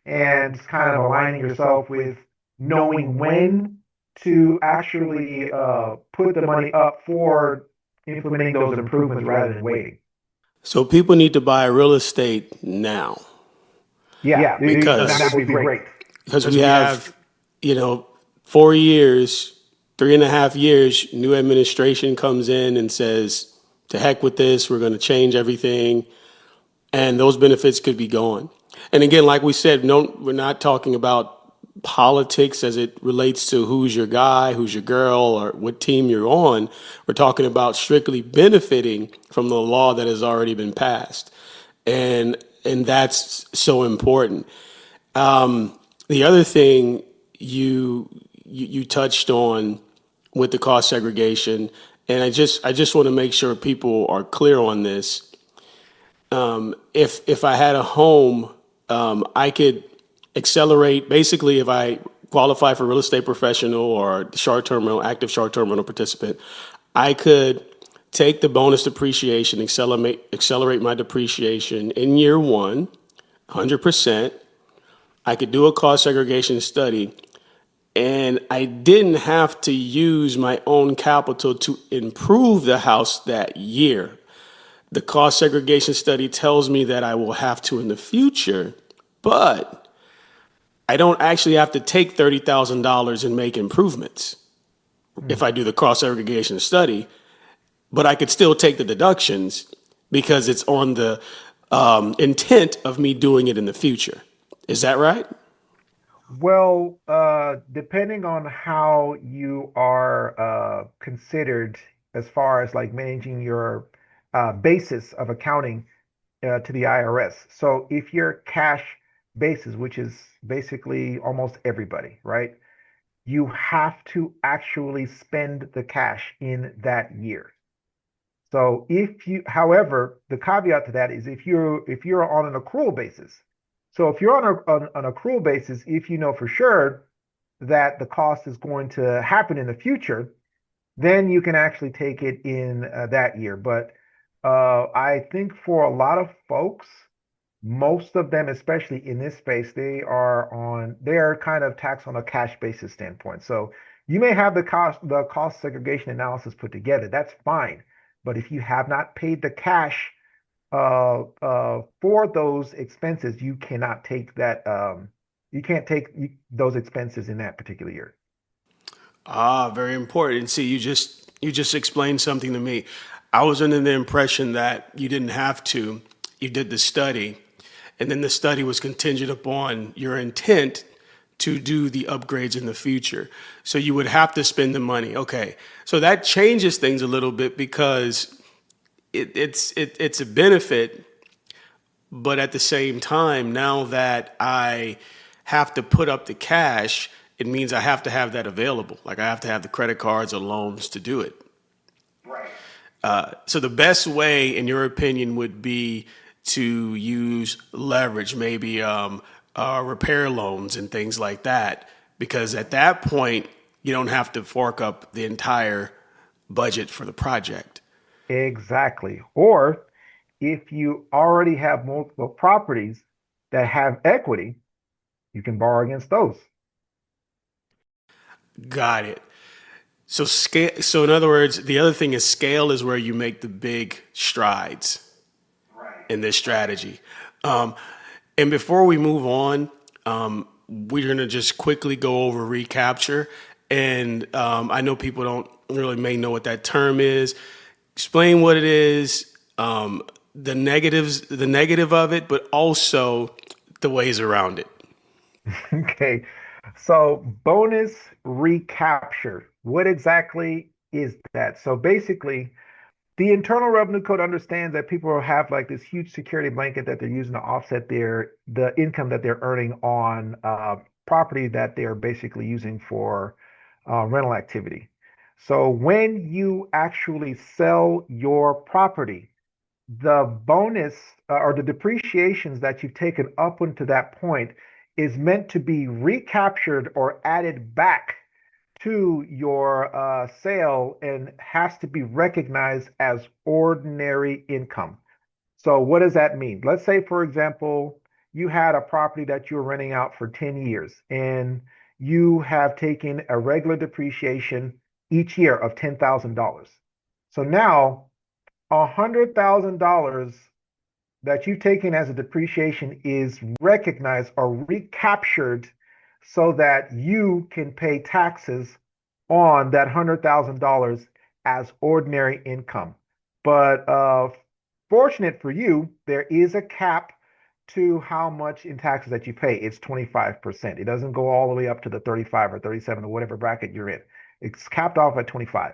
and kind of aligning yourself with knowing when to actually put the money up for implementing those improvements rather than waiting. So people need to buy real estate now Yeah, that because would be great. because we have, you know, 4 years, 3.5 years, new administration comes in and says, to heck with this, we're going to change everything. And those benefits could be gone. And again, like we said, no, we're not talking about politics as it relates to who's your guy, who's your girl, or what team you're on. We're talking about strictly benefiting from the law that has already been passed. And that's so important. The other thing you touched on with the cost segregation, and I just want to make sure people are clear on this. If I had a home, I could accelerate. Basically, if I qualify for real estate professional or short-term rental, active short-term rental participant, I could take the bonus depreciation, accelerate my depreciation in year one, 100%. I could do a cost segregation study, and I didn't have to use my own capital to improve the house that year. The cost segregation study tells me that I will have to in the future, but I don't actually have to take $30,000 and make improvements if I do the cost segregation study, but I could still take the deductions because it's on the intent of me doing it in the future. Is that right? Well, depending on how you are considered as far as like managing your basis of accounting to the IRS. So if you're cash basis, which is basically almost everybody, right? You have to actually spend the cash in that year. So if you, however, the caveat to that is if you're on an accrual basis. So if you're on an accrual basis, if you know for sure that the cost is going to happen in the future, then you can actually take it in that year. But I think for a lot of folks, most of them, especially in this space, they are kind of taxed on a cash basis standpoint. So you may have the cost segregation analysis put together. That's fine. But if you have not paid the cash for those expenses, you cannot take that. You can't take those expenses in that particular year. Ah, very important. See, you just explained something to me. I was under the impression that you didn't have to. You did the study, and then the study was contingent upon your intent to do the upgrades in the future. So you would have to spend the money. Okay. So that changes things a little bit because it's a benefit, but at the same time, now that I have to put up the cash, it means I have to have that available. Like I have to have the credit cards or loans to do it. So the best way, in your opinion, would be to use leverage, maybe repair loans and things like that, because at that point you don't have to fork up the entire budget for the project. Exactly. Or if you already have multiple properties that have equity, you can borrow against those. Got it. So scale. So in other words, the other thing is scale is where you make the big strides in this strategy. Um, and before we move on, we're gonna just quickly go over recapture. And I know people don't really may know what that term is. Explain what it is, the negative of it, but also the ways around it. Okay. So bonus recapture. What exactly is that? So basically, the Internal Revenue Code understands that people have like this huge security blanket that they're using to offset the income that they're earning on property that they're basically using for rental activity. So when you actually sell your property, the bonus or the depreciations that you've taken up until that point is meant to be recaptured or added back to your sale and has to be recognized as ordinary income. So, what does that mean? Let's say, for example, you had a property that you were renting out for 10 years and you have taken a regular depreciation each year of $10,000. So now $100,000 that you've taken as a depreciation is recognized or recaptured so that you can pay taxes on that $100,000 as ordinary income. But fortunate for you, there is a cap to how much in taxes that you pay. It's 25%. It doesn't go all the way up to the 35 or 37 or whatever bracket you're in. It's capped off at 25.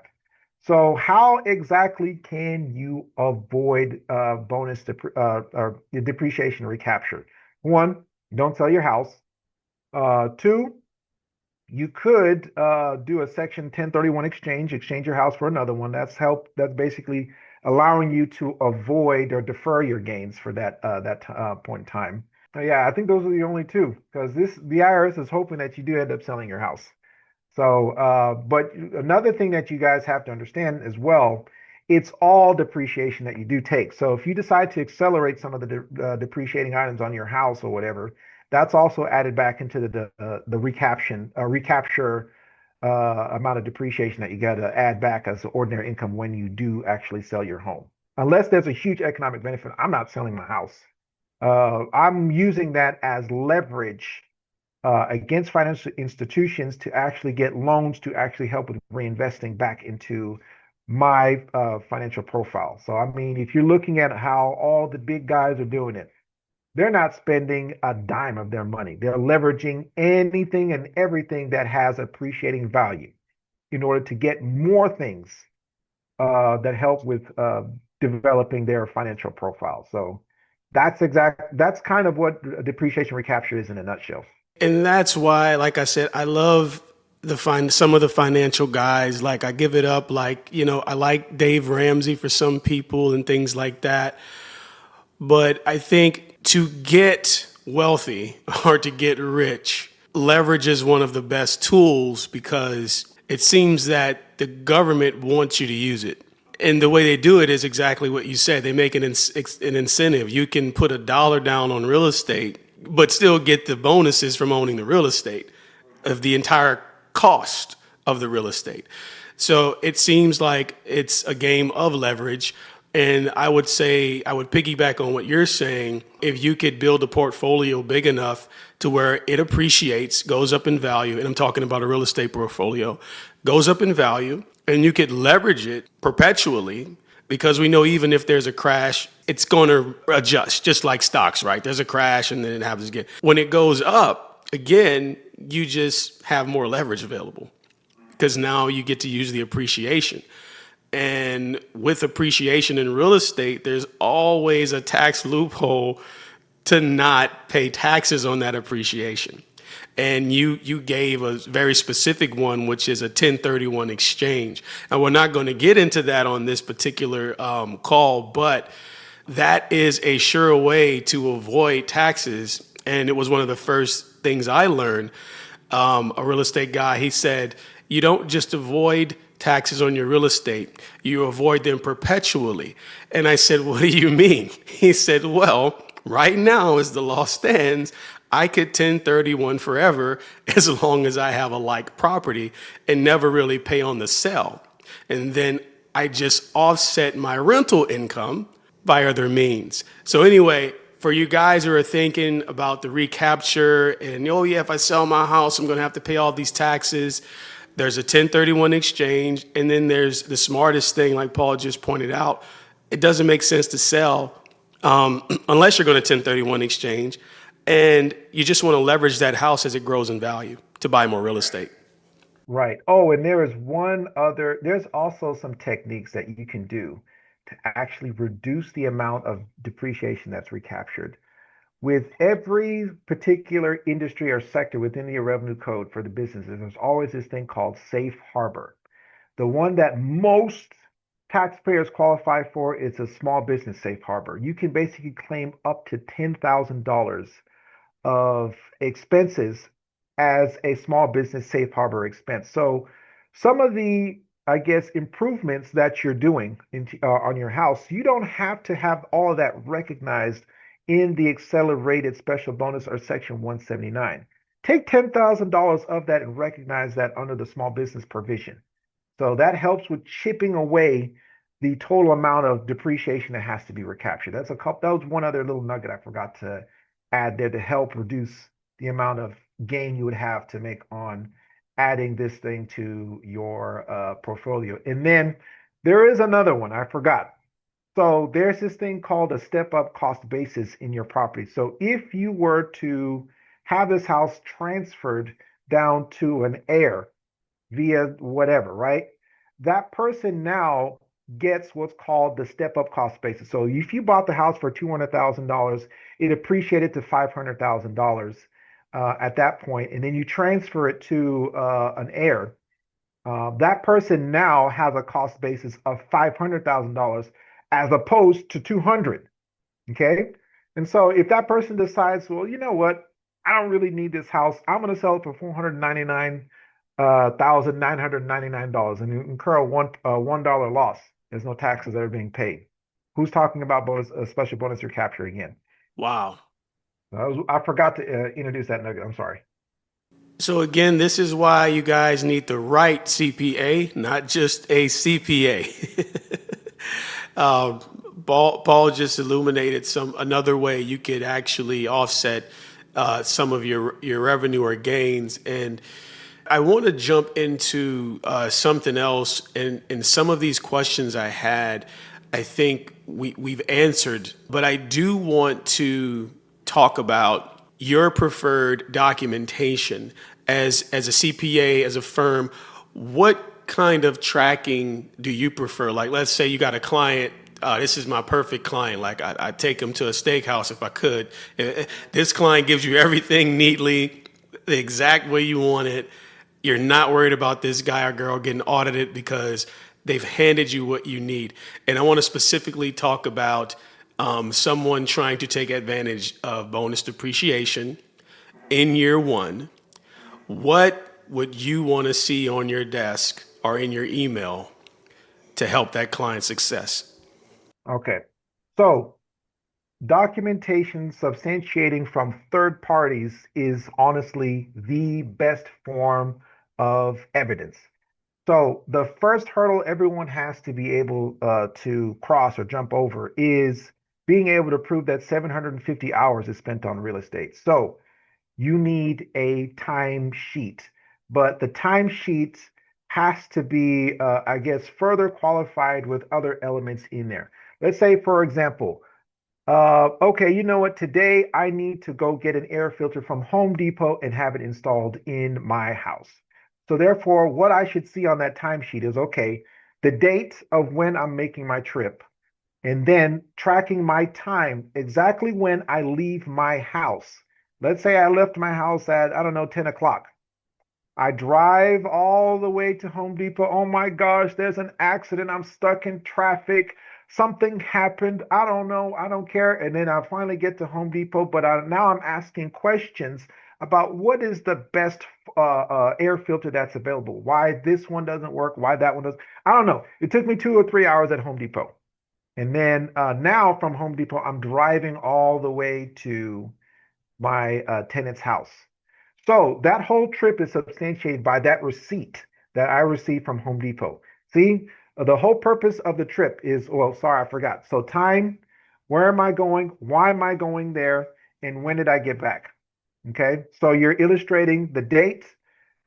So how exactly can you avoid or depreciation recapture? One, don't sell your house. Two, you could do a Section 1031 exchange your house for another one. That's basically allowing you to avoid or defer your gains for that point in time. Yeah, I think those are the only two because the IRS is hoping that you do end up selling your house. So, but another thing that you guys have to understand as well, it's all depreciation that you do take. So if you decide to accelerate some of the depreciating items on your house or whatever, that's also added back into the recapture amount of depreciation that you got to add back as ordinary income when you do actually sell your home. Unless there's a huge economic benefit, I'm not selling my house. I'm using that as leverage against financial institutions to actually get loans to actually help with reinvesting back into my financial profile. So, I mean, if you're looking at how all the big guys are doing it, they're not spending a dime of their money. They're leveraging anything and everything that has appreciating value in order to get more things that help with developing their financial profile. So that's kind of what depreciation recapture is in a nutshell. And that's why, like I said, I love some of the financial guys. Like I give it up. Like I like Dave Ramsey for some people and things like that. But I think to get wealthy or to get rich, leverage is one of the best tools because it seems that the government wants you to use it. And the way they do it is exactly what you said. They make an incentive. You can put $1 down on real estate, but still get the bonuses from owning the real estate of the entire cost of the real estate. So it seems like it's a game of leverage. And I would say, I would piggyback on what you're saying. If you could build a portfolio big enough to where it appreciates, goes up in value, and I'm talking about a real estate portfolio, goes up in value, and you could leverage it perpetually because we know even if there's a crash, it's going to adjust, just like stocks, right? There's a crash and then it happens again. When it goes up, again, you just have more leverage available because now you get to use the appreciation. And with appreciation in real estate, there's always a tax loophole to not pay taxes on that appreciation. And you gave a very specific one, which is a 1031 exchange. And we're not going to get into that on this particular call, but that is a sure way to avoid taxes. And it was one of the first things I learned. A real estate guy, he said, you don't just avoid taxes on your real estate, you avoid them perpetually. And I said, what do you mean? He said, well, right now, as the law stands, I could 1031 forever as long as I have a like property and never really pay on the sale. And then I just offset my rental income by other means. So anyway, for you guys who are thinking about the recapture and, oh yeah, if I sell my house, I'm going to have to pay all these taxes. There's a 1031 exchange. And then there's the smartest thing, like Paul just pointed out. It doesn't make sense to sell unless you're going to 1031 exchange. And you just want to leverage that house as it grows in value to buy more real estate. Right. Oh, and there's also some techniques that you can do to actually reduce the amount of depreciation that's recaptured. With every particular industry or sector within the revenue code for the businesses, there's always this thing called safe harbor. The one that most taxpayers qualify for is a small business safe harbor. You can basically claim up to $10,000 of expenses as a small business safe harbor expense. So some of the, I guess, improvements that you're doing on your house, you don't have to have all of that recognized in the accelerated special bonus or section 179. Take $10,000 of that and recognize that under the small business provision. So that helps with chipping away the total amount of depreciation that has to be recaptured. That was one other little nugget I forgot to add there to help reduce the amount of gain you would have to make on adding this thing to your portfolio. And then there is another one I forgot. So there's this thing called a step up cost basis in your property. So if you were to have this house transferred down to an heir via whatever, right? That person now gets what's called the step up cost basis. So if you bought the house for $200,000, it appreciated to $500,000 at that point, and then you transfer it to an heir. That person now has a cost basis of $500,000 as opposed to 200. Okay. And so if that person decides, well, you know what? I don't really need this house. I'm going to sell it for 499 $1,999, and you incur a $1 loss. There's no taxes that are being paid. Who's talking about bonus, a special bonus recapture again? Wow. I forgot to introduce that nugget. I'm sorry. So again, this is why you guys need the right CPA, not just a CPA. Paul just illuminated another way you could actually offset some of your revenue or gains. And I want to jump into something else. And some of these questions I had, I think we've answered. But I do want to talk about your preferred documentation as a CPA, as a firm. What kind of tracking do you prefer? Like, let's say you got a client. This is my perfect client. Like, I'd take them to a steakhouse if I could. This client gives you everything neatly, the exact way you want it. You're not worried about this guy or girl getting audited because they've handed you what you need. And I want to specifically talk about someone trying to take advantage of bonus depreciation in year one. What would you want to see on your desk or in your email to help that client's success? Okay. So documentation substantiating from third parties is honestly the best form of evidence. So the first hurdle everyone has to be able to cross or jump over is being able to prove that 750 hours is spent on real estate. So you need a timesheet, but the timesheet has to be, I guess, further qualified with other elements in there. Let's say, for example, okay, you know what? Today I need to go get an air filter from Home Depot and have it installed in my house. So therefore, what I should see on that timesheet is okay, the date of when I'm making my trip, and then tracking my time exactly when I leave my house. Let's say I left my house at, I don't know, 10 o'clock. I drive all the way to Home Depot. Oh my gosh, there's an accident. I'm stuck in traffic. Something happened. I don't know. I don't care. And then I finally get to Home Depot, but now I'm asking questions about what is the best air filter that's available. Why this one doesn't work? Why that one doesn't? I don't know. It took me 2 or 3 hours at Home Depot. And then now from Home Depot, I'm driving all the way to my tenant's house. So that whole trip is substantiated by that receipt that I received from Home Depot. See, the whole purpose of the trip is, well, sorry, I forgot. So time, where am I going? Why am I going there? And when did I get back? Okay. So you're illustrating the date,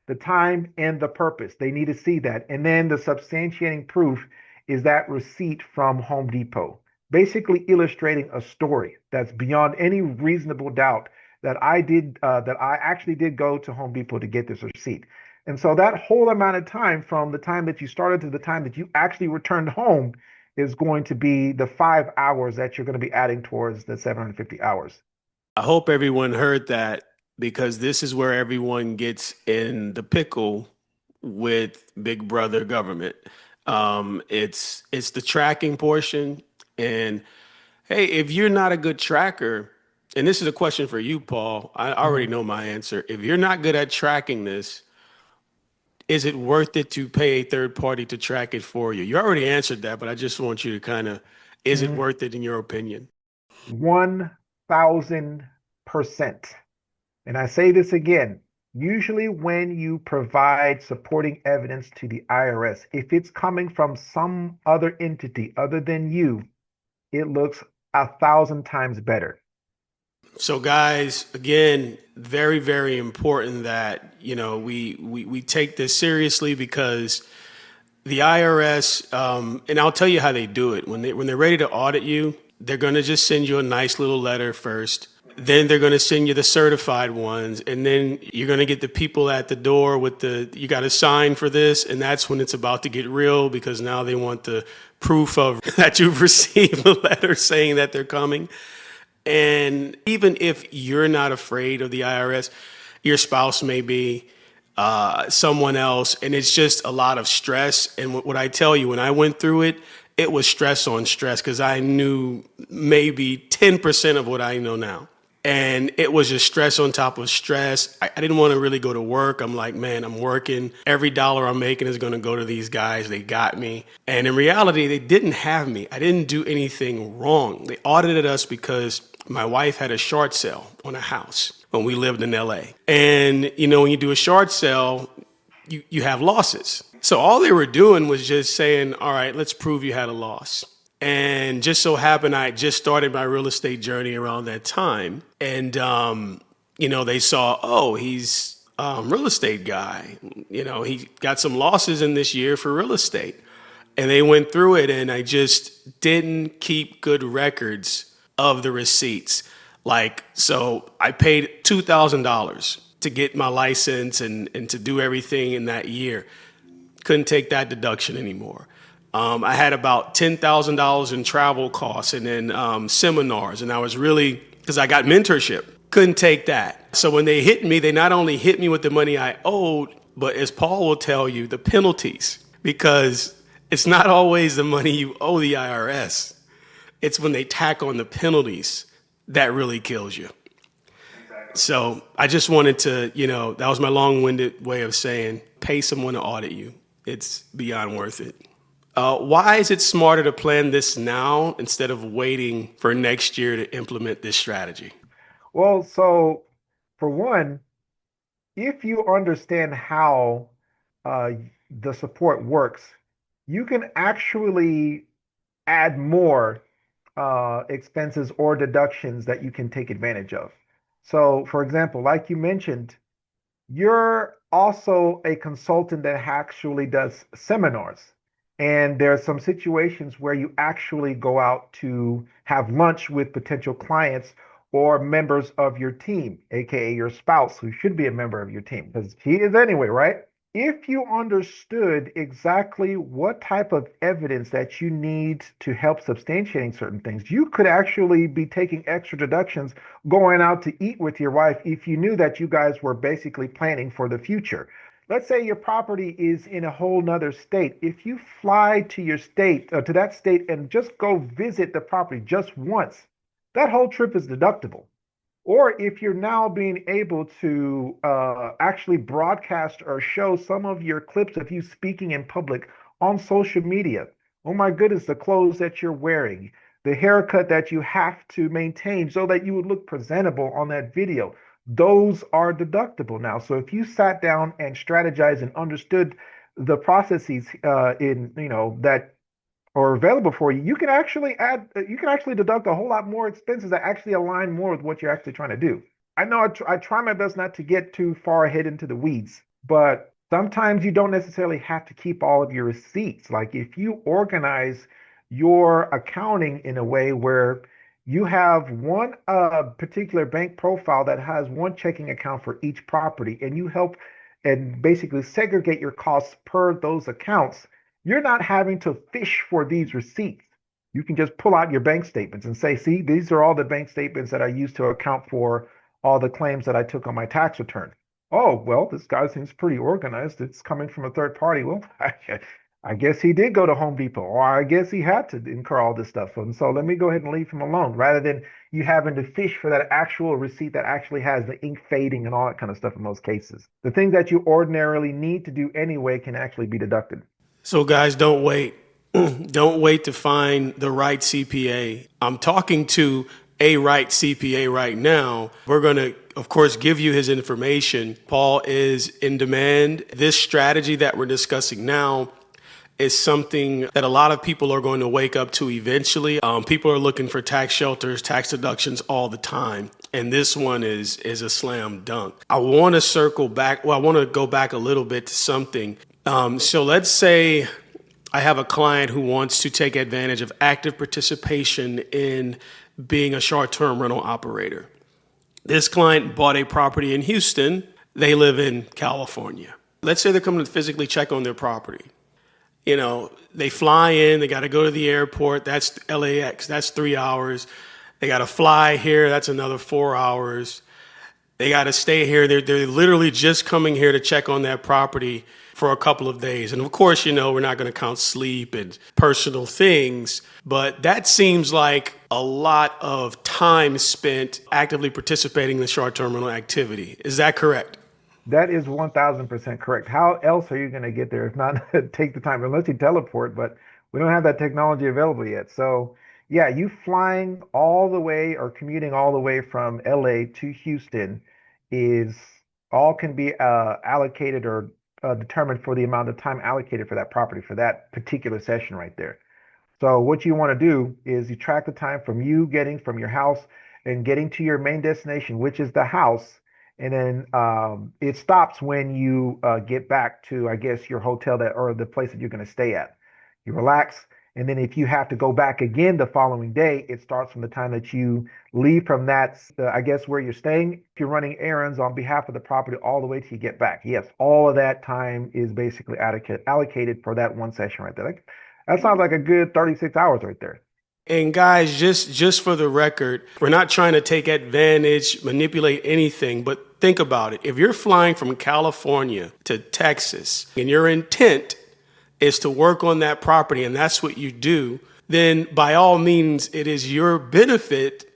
the time, and the purpose. They need to see that. And then the substantiating proof is that receipt from Home Depot, basically illustrating a story that's beyond any reasonable doubt that I actually did go to Home Depot to get this receipt. And so that whole amount of time from the time that you started to the time that you actually returned home is going to be the 5 hours that you're going to be adding towards the 750 hours. I hope everyone heard that because this is where everyone gets in the pickle with Big Brother government. It's the tracking portion, and hey, if you're not a good tracker, and this is a question for you, Paul, I already Mhm. know my answer. If you're not good at tracking this, is it worth it to pay a third party to track it for you? You already answered that, but I just want you to kind of, is it Mhm. worth it in your opinion? 1000%. And I say this again, usually when you provide supporting evidence to the IRS, if it's coming from some other entity other than you, it looks 1,000 times better. So, guys, again, very, very important that we take this seriously because the IRS, and I'll tell you how they do it. When they're ready to audit you, they're going to just send you a nice little letter first. Then they're going to send you the certified ones, and then you're going to get the people at the door with you got to sign for this, and that's when it's about to get real because now they want the proof of that you've received a letter saying that they're coming. And even if you're not afraid of the IRS, your spouse may be, someone else, and it's just a lot of stress. And what I tell you, when I went through it, it was stress on stress because I knew maybe 10% of what I know now. And it was just stress on top of stress. I didn't want to really go to work. I'm like, man, I'm working. Every dollar I'm making is going to go to these guys. They got me. And in reality, they didn't have me. I didn't do anything wrong. They audited us because my wife had a short sale on a house when we lived in LA. And, when you do a short sale, you have losses. So all they were doing was just saying, all right, let's prove you had a loss. And just so happened, I just started my real estate journey around that time. And, they saw, oh, he's a real estate guy. He got some losses in this year for real estate. And they went through it, and I just didn't keep good records of the receipts. So I paid $2,000 to get my license and to do everything in that year. Couldn't take that deduction anymore. I had about $10,000 in travel costs and then seminars. And I was really, because I got mentorship, couldn't take that. So when they hit me, they not only hit me with the money I owed, but as Paul will tell you, the penalties. Because it's not always the money you owe the IRS. It's when they tack on the penalties that really kills you. So I just wanted to, that was my long-winded way of saying, pay someone to audit you. It's beyond worth it. Why is it smarter to plan this now instead of waiting for next year to implement this strategy? Well, so for one, if you understand how uh, the support works, you can actually add more expenses or deductions that you can take advantage of. So, for example, like you mentioned, you're also a consultant that actually does seminars. And there are some situations where you actually go out to have lunch with potential clients or members of your team, aka your spouse, who should be a member of your team, because he is anyway, right? If you understood exactly what type of evidence that you need to help substantiating certain things, you could actually be taking extra deductions going out to eat with your wife if you knew that you guys were basically planning for the future. Let's say your property is in a whole nother state. If you fly to your state, to that state, and just go visit the property just once, that whole trip is deductible. Or if you're now being able to actually broadcast or show some of your clips of you speaking in public on social media. Oh my goodness, the clothes that you're wearing, the haircut that you have to maintain so that you would look presentable on that video. Those are deductible now. So if you sat down and strategized and understood the processes in that or available for you, you can actually deduct a whole lot more expenses that actually align more with what you're actually trying to do. I know I try my best not to get too far ahead into the weeds, but sometimes you don't necessarily have to keep all of your receipts. Like if you organize your accounting in a way where you have one particular bank profile that has one checking account for each property, and you help and basically segregate your costs per those accounts, you're not having to fish for these receipts. You can just pull out your bank statements and say, see, these are all the bank statements that I used to account for all the claims that I took on my tax return. Oh, well, this guy seems pretty organized. It's coming from a third party. Well, I guess he did go to Home Depot, or I guess he had to incur all this stuff. And so let me go ahead and leave him alone rather than you having to fish for that actual receipt that actually has the ink fading and all that kind of stuff in most cases. The things that you ordinarily need to do anyway can actually be deducted. So guys, don't wait. Don't wait to find the right CPA. I'm talking to a right CPA right now. We're going to, of course, give you his information. Paul is in demand. This strategy that we're discussing now is something that a lot of people are going to wake up to eventually. People are looking for tax shelters, tax deductions all the time. And this one is a slam dunk. I want to circle back. Well, I want to go back a little bit to something. So let's say I have a client who wants to take advantage of active participation in being a short-term rental operator. This client bought a property in Houston. They live in California. Let's say they're coming to physically check on their property. They fly in, they got to go to the airport. That's LAX. That's 3 hours. They got to fly here. That's another 4 hours. They got to stay here. They're literally just coming here to check on that property for a couple of days. And of course, we're not going to count sleep and personal things, but that seems like a lot of time spent actively participating in the short-term rental activity. Is that correct? That is 1000% correct. How else are you going to get there if not take the time, unless you teleport, but we don't have that technology available yet. So, yeah, you flying all the way or commuting all the way from LA to Houston is all can be allocated or determined for the amount of time allocated for that property for that particular session right there. So what you want to do is you track the time from you getting from your house and getting to your main destination, which is the house. And then it stops when you get back to, I guess, your hotel that or the place that you're going to stay at. You relax. And then if you have to go back again the following day, it starts from the time that you leave from that, I guess, where you're staying. If you're running errands on behalf of the property all the way till you get back. Yes, all of that time is basically allocated for that one session right there. That sounds like a good 36 hours right there. And guys, just for the record, we're not trying to take advantage, manipulate anything, but think about it. If you're flying from California to Texas and your intent is to work on that property and that's what you do, then by all means, it is your benefit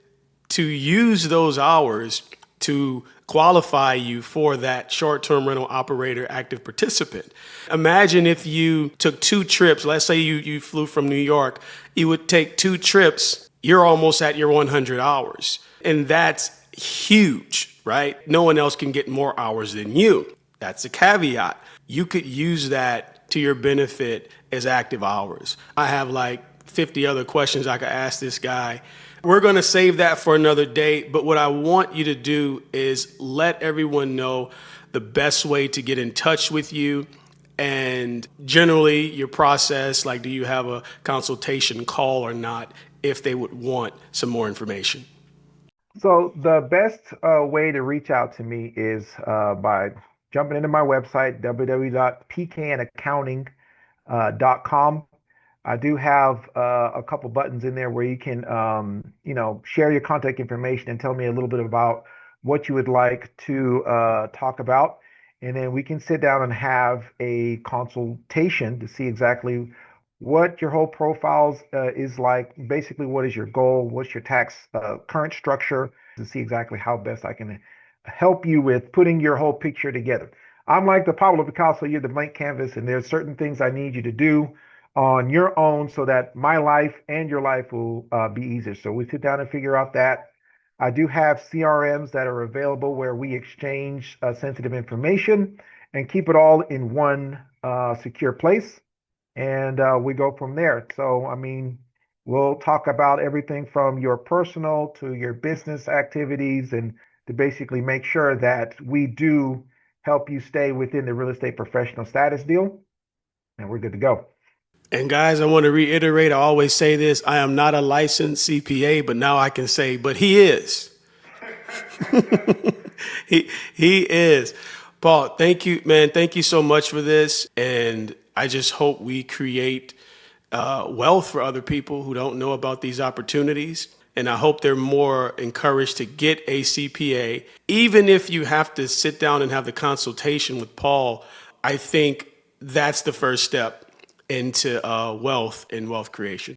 to use those hours to qualify you for that short-term rental operator active participant. Imagine if you took two trips, let's say you flew from New York, you would take two trips, you're almost at your 100 hours. And that's huge, right? No one else can get more hours than you. That's a caveat. You could use that to your benefit as active hours. I have like 50 other questions I could ask this guy. We're going to save that for another day. But what I want you to do is let everyone know the best way to get in touch with you and generally your process. Like, do you have a consultation call or not if they would want some more information? So the best way to reach out to me is by jumping into my website, www.pknaccounting.com. I do have a couple buttons in there where you can, share your contact information and tell me a little bit about what you would like to talk about. And then we can sit down and have a consultation to see exactly what your whole profiles is like. Basically, what is your goal? What's your tax current structure? To see exactly how best I can help you with putting your whole picture together. I'm like the Pablo Picasso, you're the blank canvas, and there's certain things I need you to do on your own so that my life and your life will be easier. So we sit down and figure out that. I do have CRMs that are available where we exchange sensitive information and keep it all in one secure place. And we go from there. So, I mean, we'll talk about everything from your personal to your business activities and to basically make sure that we do help you stay within the real estate professional status deal. And we're good to go. And guys, I want to reiterate, I always say this, I am not a licensed CPA, but now I can say, but he is. He is. Paul, thank you, man. Thank you so much for this. And I just hope we create wealth for other people who don't know about these opportunities. And I hope they're more encouraged to get a CPA. Even if you have to sit down and have the consultation with Paul, I think that's the first step into wealth and wealth creation.